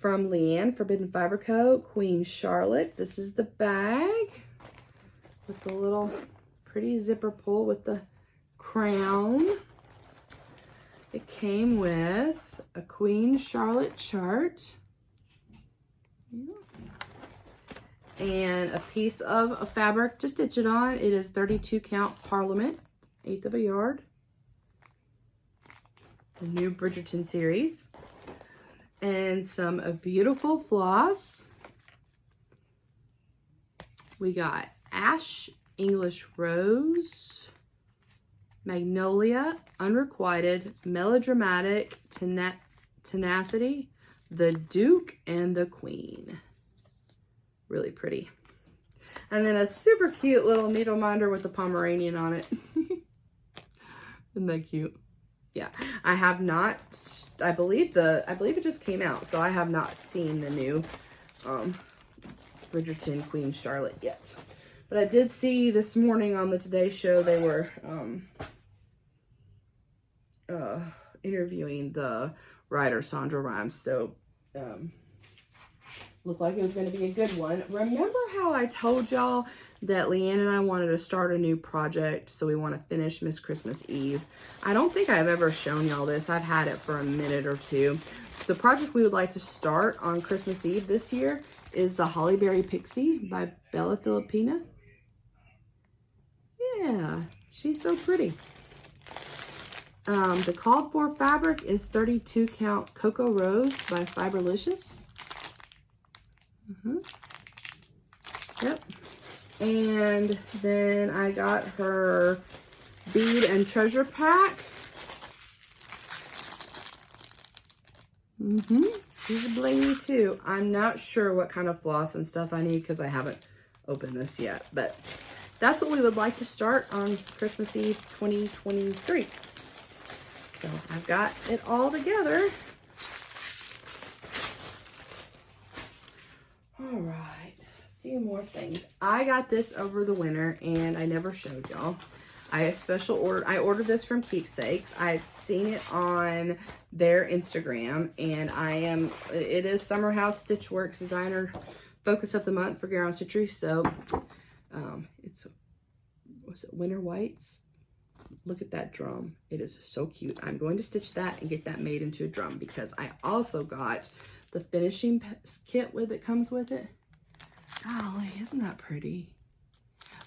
from Leann, Forbidden Fiber Co. Queen Charlotte. This is the bag with the little pretty zipper pull with the crown. It came with a Queen Charlotte chart. And a piece of a fabric to stitch it on. It is 32 count Parliament, 1/8 of a yard. The new Bridgerton series. And some beautiful floss. We got Ash, English Rose, Magnolia, Unrequited, Melodramatic, Tenacity, the Duke, and the Queen. Really pretty. And then a super cute little needle minder with a Pomeranian on it. Isn't that cute? Yeah, I have not, I believe it just came out, so I have not seen the new Bridgerton Queen Charlotte yet. But I did see this morning on the Today Show, they were interviewing the writer Sandra Rhimes, so looked like it was going to be a good one. Remember how I told y'all that Leann and I wanted to start a new project, so we want to finish Miss Christmas Eve? I don't think I've ever shown y'all this. I've had it for a minute or two. The project we would like to start on Christmas Eve this year is the Hollyberry Pixie by Bella Filipina. Yeah, she's so pretty. The called for fabric is 32 count Cocoa Rose by Fiberlicious. Yep. And then I got her bead and treasure pack. She's blingy too. I'm not sure what kind of floss and stuff I need because I haven't opened this yet, but that's what we would like to start on Christmas Eve 2023. So I've got it all together. All right, a few more things. I got this over the winter and I never showed y'all. I ordered this from Keepsakes. I had seen it on their Instagram, and it is Summer House Stitch Works Designer Focus of the Month for GaRon Stitchery. So was it Winter Whites? Look at that drum. It is so cute. I'm going to stitch that and get that made into a drum because I also got the finishing kit that comes with it. Golly, isn't that pretty?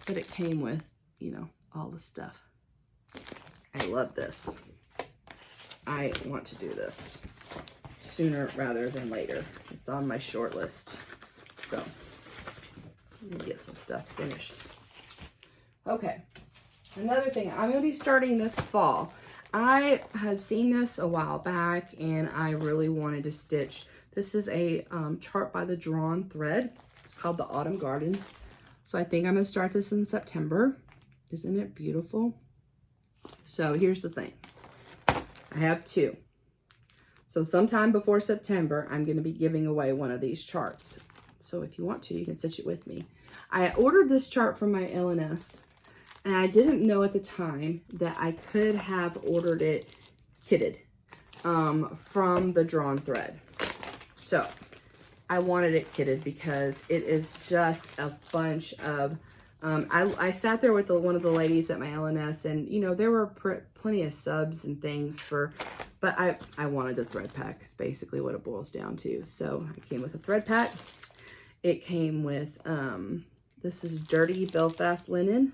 But it came with, you know, all the stuff. I love this. I want to do this sooner rather than later. It's on my short list. So let me get some stuff finished. Okay, another thing, I'm going to be starting this fall. I had seen this a while back and I really wanted to stitch. This is a chart by the Drawn Thread. It's called the Autumn Garden. So I think I'm going to start this in September. Isn't it beautiful? So here's the thing. I have two. So sometime before September, I'm going to be giving away one of these charts. So if you want to, you can stitch it with me. I ordered this chart from my LNS, and I didn't know at the time that I could have ordered it kitted from the Drawn Thread. So I wanted it kitted because it is just a bunch of I sat there with one of the ladies at my LNS, and you know, there were plenty of subs and things but I wanted the thread pack. It's basically what it boils down to. So it came with a thread pack. It came with this is dirty Belfast linen.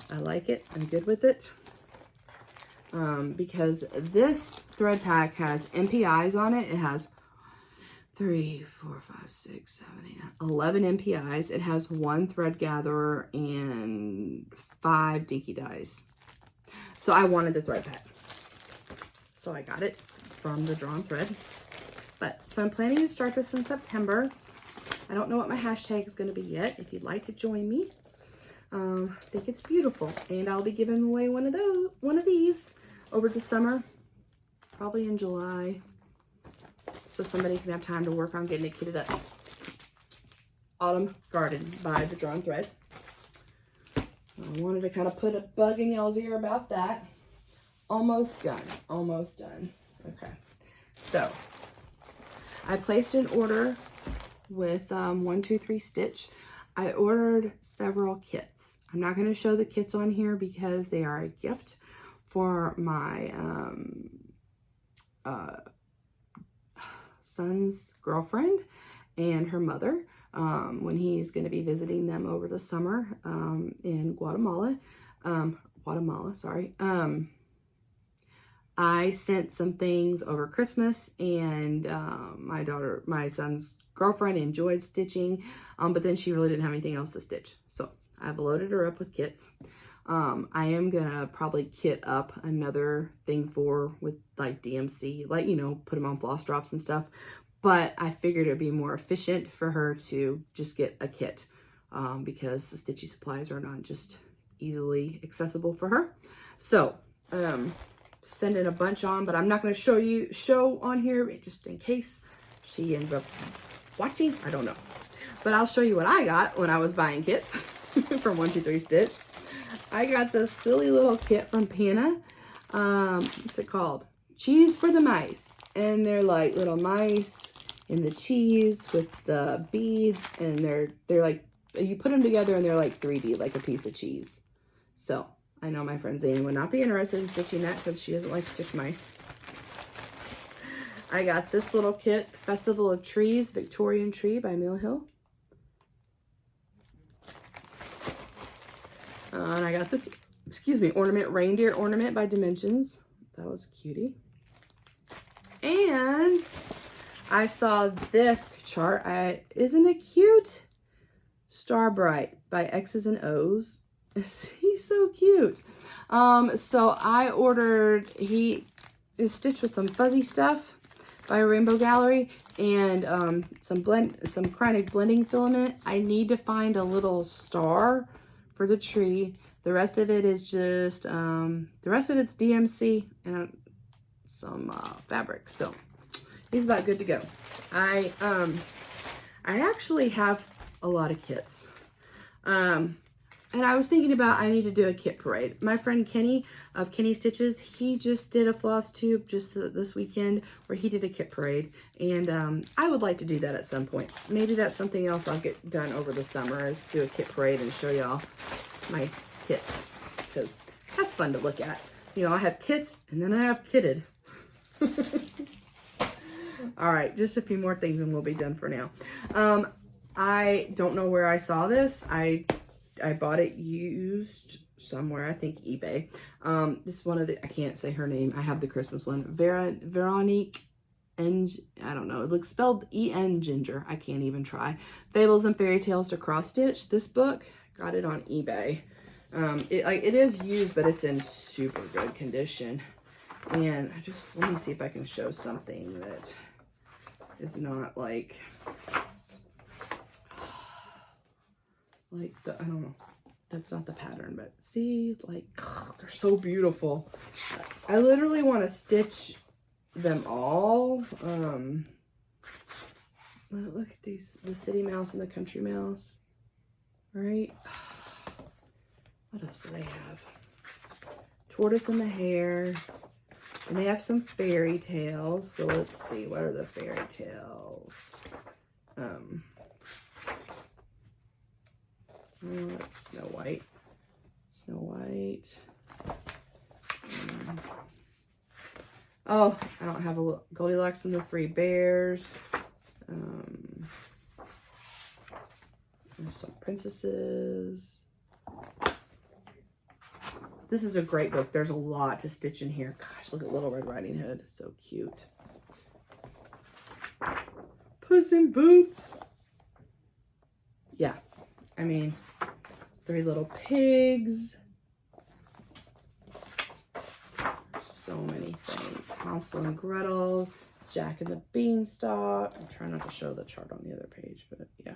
I like it. I'm good with it because this thread pack has MPIs on it. It has 3, 4, 5, 6, 7, 8, 9, 11 MPIs. It has 1 thread gatherer and 5 dinky dies. So I wanted the thread pack. So I got it from the Drawn Thread. So I'm planning to start this in September. I don't know what my hashtag is going to be yet. If you'd like to join me, I think it's beautiful. And I'll be giving away one of these over the summer, probably in July. So somebody can have time to work on getting it kitted up. Autumn Garden by the Drawn Thread. I wanted to kind of put a bug in y'all's ear about that. Almost done. Almost done. Okay. So I placed an order with 123 Stitch. I ordered several kits. I'm not going to show the kits on here because they are a gift for my son's girlfriend and her mother when he's going to be visiting them over the summer in Guatemala. I sent some things over Christmas, and my son's girlfriend enjoyed stitching, but then she really didn't have anything else to stitch. So I've loaded her up with kits. I am gonna probably kit up another thing with like DMC, like, you know, put them on floss drops and stuff. But I figured it'd be more efficient for her to just get a kit because the stitchy supplies are not just easily accessible for her. So sending a bunch on, but I'm not going to show on here just in case she ends up watching. I don't know, but I'll show you what I got when I was buying kits from 123 Stitch. I got this silly little kit from Panna. What's it called? Cheese for the Mice. And they're like little mice in the cheese with the beads, and they're like, you put them together and they're like 3D, like a piece of cheese. So I know my friend Zane would not be interested in stitching that because she doesn't like to stitch mice. I got this little kit, Festival of Trees, Victorian Tree by Mill Hill. And I got this, excuse me, ornament, reindeer ornament by Dimensions. That was cutie. And I saw this chart. Isn't it cute? Star Bright by X's and O's. He's so cute. So I ordered, he is stitched with some fuzzy stuff by Rainbow Gallery and some Kreinig blending filament. I need to find a little star for the tree. The rest of it is just, the rest of it's DMC and some fabric. So he's about good to go. I actually have a lot of kits. And I was thinking about, I need to do a kit parade. My friend Kenny of Kenny Stitches, he just did a FlossTube just this weekend where he did a kit parade. And I would like to do that at some point. Maybe that's something else I'll get done over the summer, is do a kit parade and show y'all my kits. Because that's fun to look at. You know, I have kits and then I have kitted. All right, just a few more things and we'll be done for now. I don't know where I saw this. I bought it used somewhere, I think eBay. This is one of the, I can't say her name. I have the Christmas one. Veronique and I don't know. It looks spelled E-N Ginger. I can't even try. Fables and Fairy Tales to Cross Stitch. This book, got it on eBay. It is used, but it's in super good condition. And let me see if I can show something that is not like I don't know, that's not the pattern, but see, like, they're so beautiful. I literally want to stitch them all. Look at these, the city mouse and the country mouse, right? What else do they have? Tortoise and the hare, and they have some fairy tales. So let's see, what are the fairy tales? Oh, that's Snow White. Snow White. Oh, I don't have a Goldilocks and the Three Bears. There's some princesses. This is a great book. There's a lot to stitch in here. Gosh, look at Little Red Riding Hood. So cute. Puss in Boots. Yeah, I mean, Three Little Pigs. So many things. Hansel and Gretel, Jack and the Beanstalk. I'm trying not to show the chart on the other page, but yeah.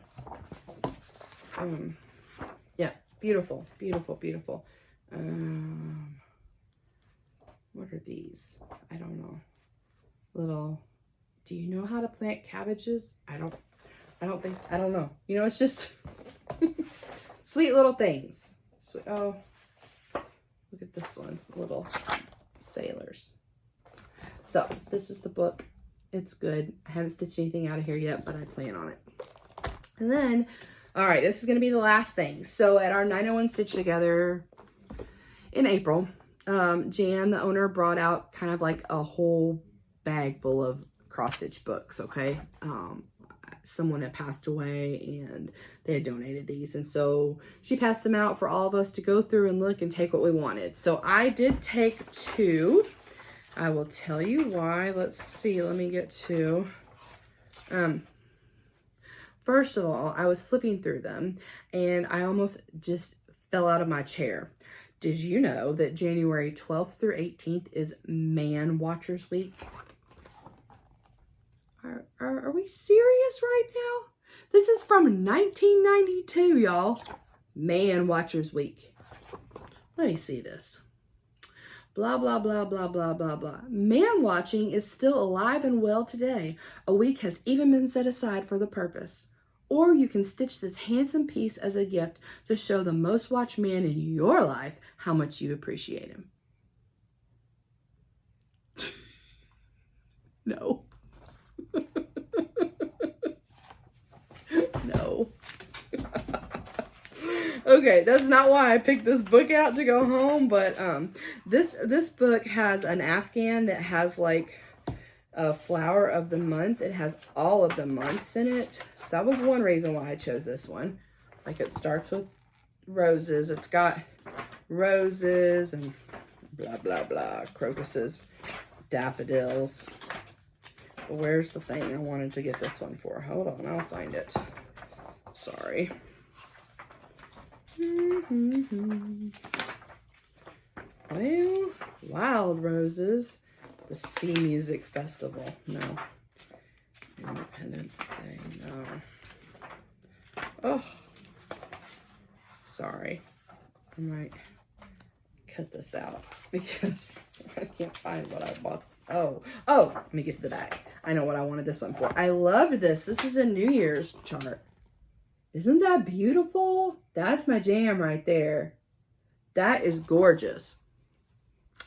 Yeah, beautiful, beautiful, beautiful. What are these? I don't know. Little, do you know how to plant cabbages? I don't know. You know, it's just sweet little things. Sweet, oh, look at this one, little sailors. So this is the book. It's good. I haven't stitched anything out of here yet, but I plan on it. And then, all right, this is going to be the last thing. So at our 901 Stitch Together in April, Jan, the owner, brought out kind of like a whole bag full of cross stitch books. Okay. Someone had passed away and they had donated these, and so she passed them out for all of us to go through and look and take what we wanted. So I did take two. I will tell you why. Let's see, let me get to first of all, I was flipping through them and I almost just fell out of my chair. Did you know that January 12th through 18th is Man Watchers Week? Are we serious right now? This is from 1992, y'all. Man Watchers Week. Let me see this. Blah, blah, blah, blah, blah, blah, blah. Man watching is still alive and well today. A week has even been set aside for the purpose. Or you can stitch this handsome piece as a gift to show the most watched man in your life how much you appreciate him. No. No. Okay, that's not why I picked this book out to go home, but this book has an Afghan that has like a flower of the month. It has all of the months in it. So that was one reason why I chose this one. Like it starts with roses. It's got roses and blah, blah, blah, crocuses, daffodils. But where's the thing I wanted to get this one for? Hold on, I'll find it. Sorry. Well, wild roses. The Sea Music Festival. No. Independence Day. No. Oh. Sorry. I might cut this out because I can't find what I bought. Oh, let me get to the bag. I know what I wanted this one for. I loved this. This is a New Year's chart. Isn't that beautiful? That's my jam right there. That is gorgeous.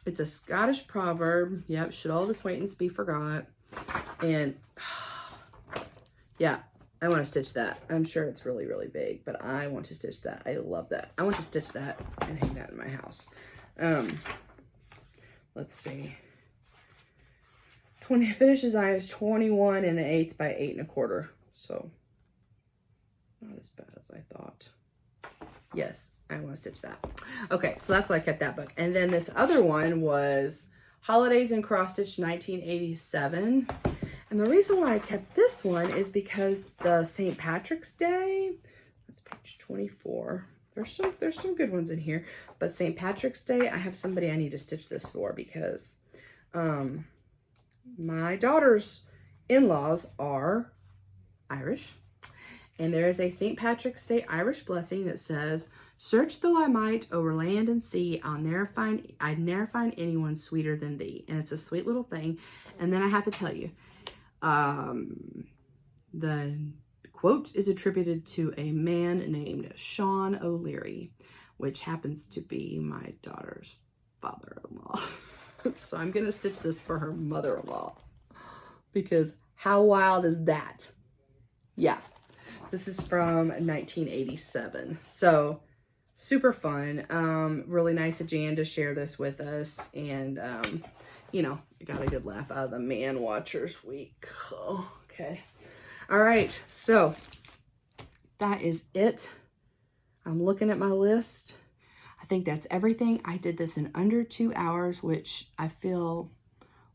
It's a Scottish proverb. Yep, should old acquaintance be forgot? And yeah, I want to stitch that. I'm sure it's really, really big, but I want to stitch that. I love that. I want to stitch that and hang that in my house. Let's see. Finish design is 21 1/8 by 8 1/4. So not as bad as I thought. Yes, I want to stitch that. Okay, so that's why I kept that book. And then this other one was Holidays in Cross Stitch 1987. And the reason why I kept this one is because the St. Patrick's Day, that's page 24. There's some good ones in here, but St. Patrick's Day, I have somebody I need to stitch this for because my daughter's in-laws are Irish. And there is a St. Patrick's Day Irish blessing that says, "Search though I might over land and sea, I'd ne'er find anyone sweeter than thee." And it's a sweet little thing. And then I have to tell you, the quote is attributed to a man named Sean O'Leary, which happens to be my daughter's father-in-law. So I'm going to stitch this for her mother-in-law because how wild is that? Yeah. This is from 1987. So super fun. Really nice of Jan to share this with us. And, you know, I got a good laugh out of the Man Watchers week. Oh, okay. All right. So that is it. I'm looking at my list. I think that's everything. I did this in under 2 hours, which I feel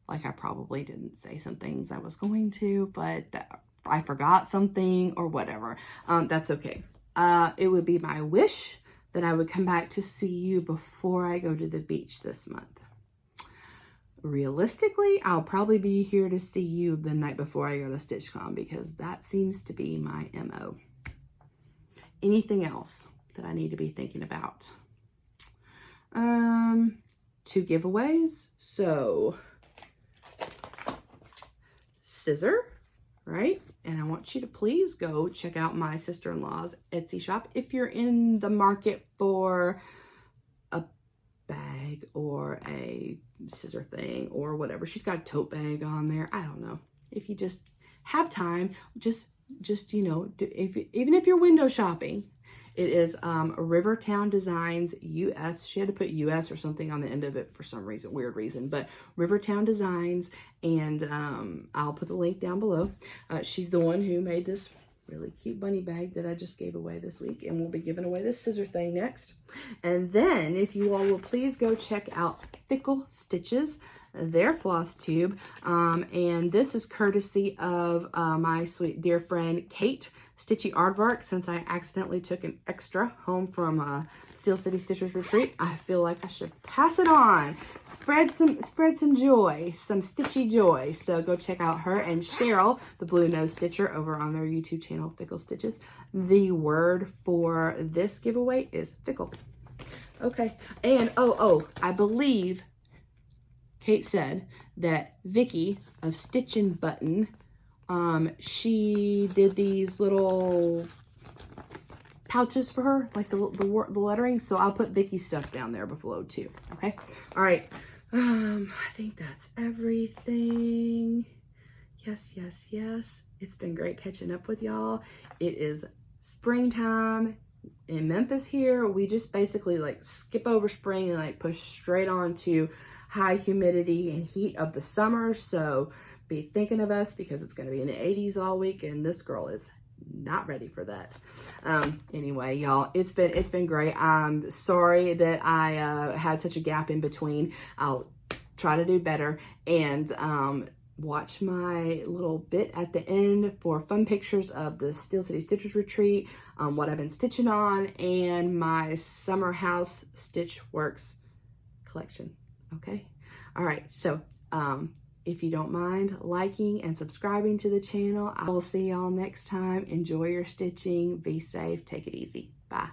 like I probably didn't say some things I was going to, but I forgot something or whatever. That's okay. It would be my wish that I would come back to see you before I go to the beach this month. Realistically, I'll probably be here to see you the night before I go to StitchCon because that seems to be my MO. Anything else that I need to be thinking about? 2 giveaways. So scissor, right? And I want you to please go check out my sister-in-law's Etsy shop if you're in the market for a bag or a scissor thing or whatever. She's got a tote bag on there. I don't know. If you just have time, just you know, even if you're window shopping, it is Rivertown Designs US. She had to put US or something on the end of it for some reason, weird reason, but Rivertown Designs, and I'll put the link down below. She's the one who made this really cute bunny bag that I just gave away this week, and we'll be giving away this scissor thing next. And then if you all will please go check out Fickle Stitches, their floss tube, and this is courtesy of my sweet dear friend Kate Stitchy Aardvark. Since I accidentally took an extra home from Steel City Stitchers Retreat, I feel like I should pass it on. Spread some joy, some stitchy joy. So go check out her and Cheryl, the Blue Nose Stitcher, over on their YouTube channel, Fickle Stitches. The word for this giveaway is fickle. Okay, and I believe Kate said that Vicky of StitchNButton, she did these little pouches for her, like the lettering. So I'll put Vicky's stuff down there below too. Okay. All right. I think that's everything. Yes. It's been great catching up with y'all. It is springtime in Memphis here. We just basically like skip over spring and like push straight on to high humidity and heat of the summer. So be thinking of us because it's going to be in the 80s all week, and this girl is not ready for that. Anyway, y'all, it's been great. I'm sorry that I had such a gap in between. I'll try to do better, and watch my little bit at the end for fun pictures of the Steel City Stitchers retreat, what I've been stitching on, and my summer house stitch works collection. Okay, all right, so if you don't mind liking and subscribing to the channel, I will see y'all next time. Enjoy your stitching, be safe, take it easy. Bye.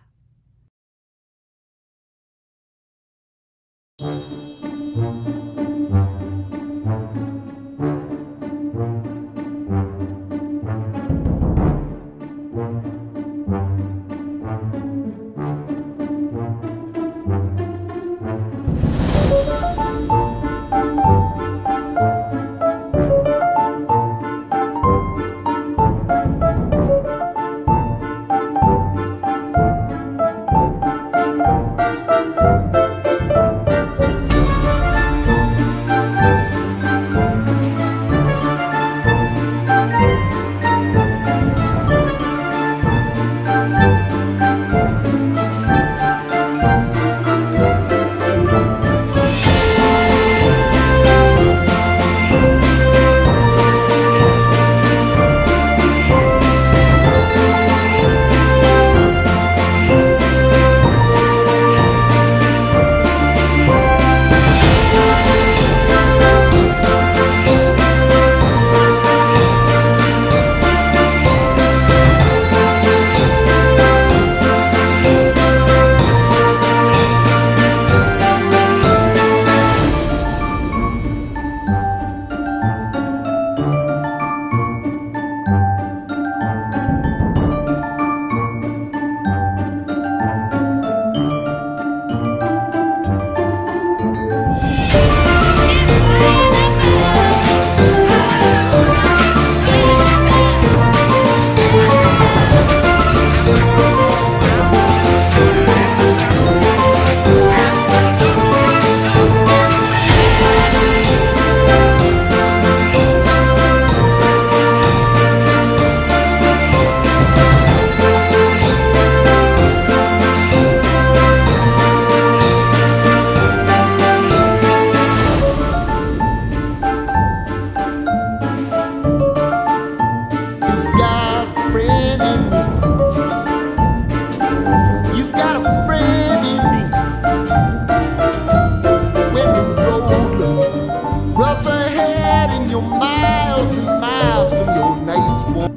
Rough ahead and you're miles and miles from your nice one.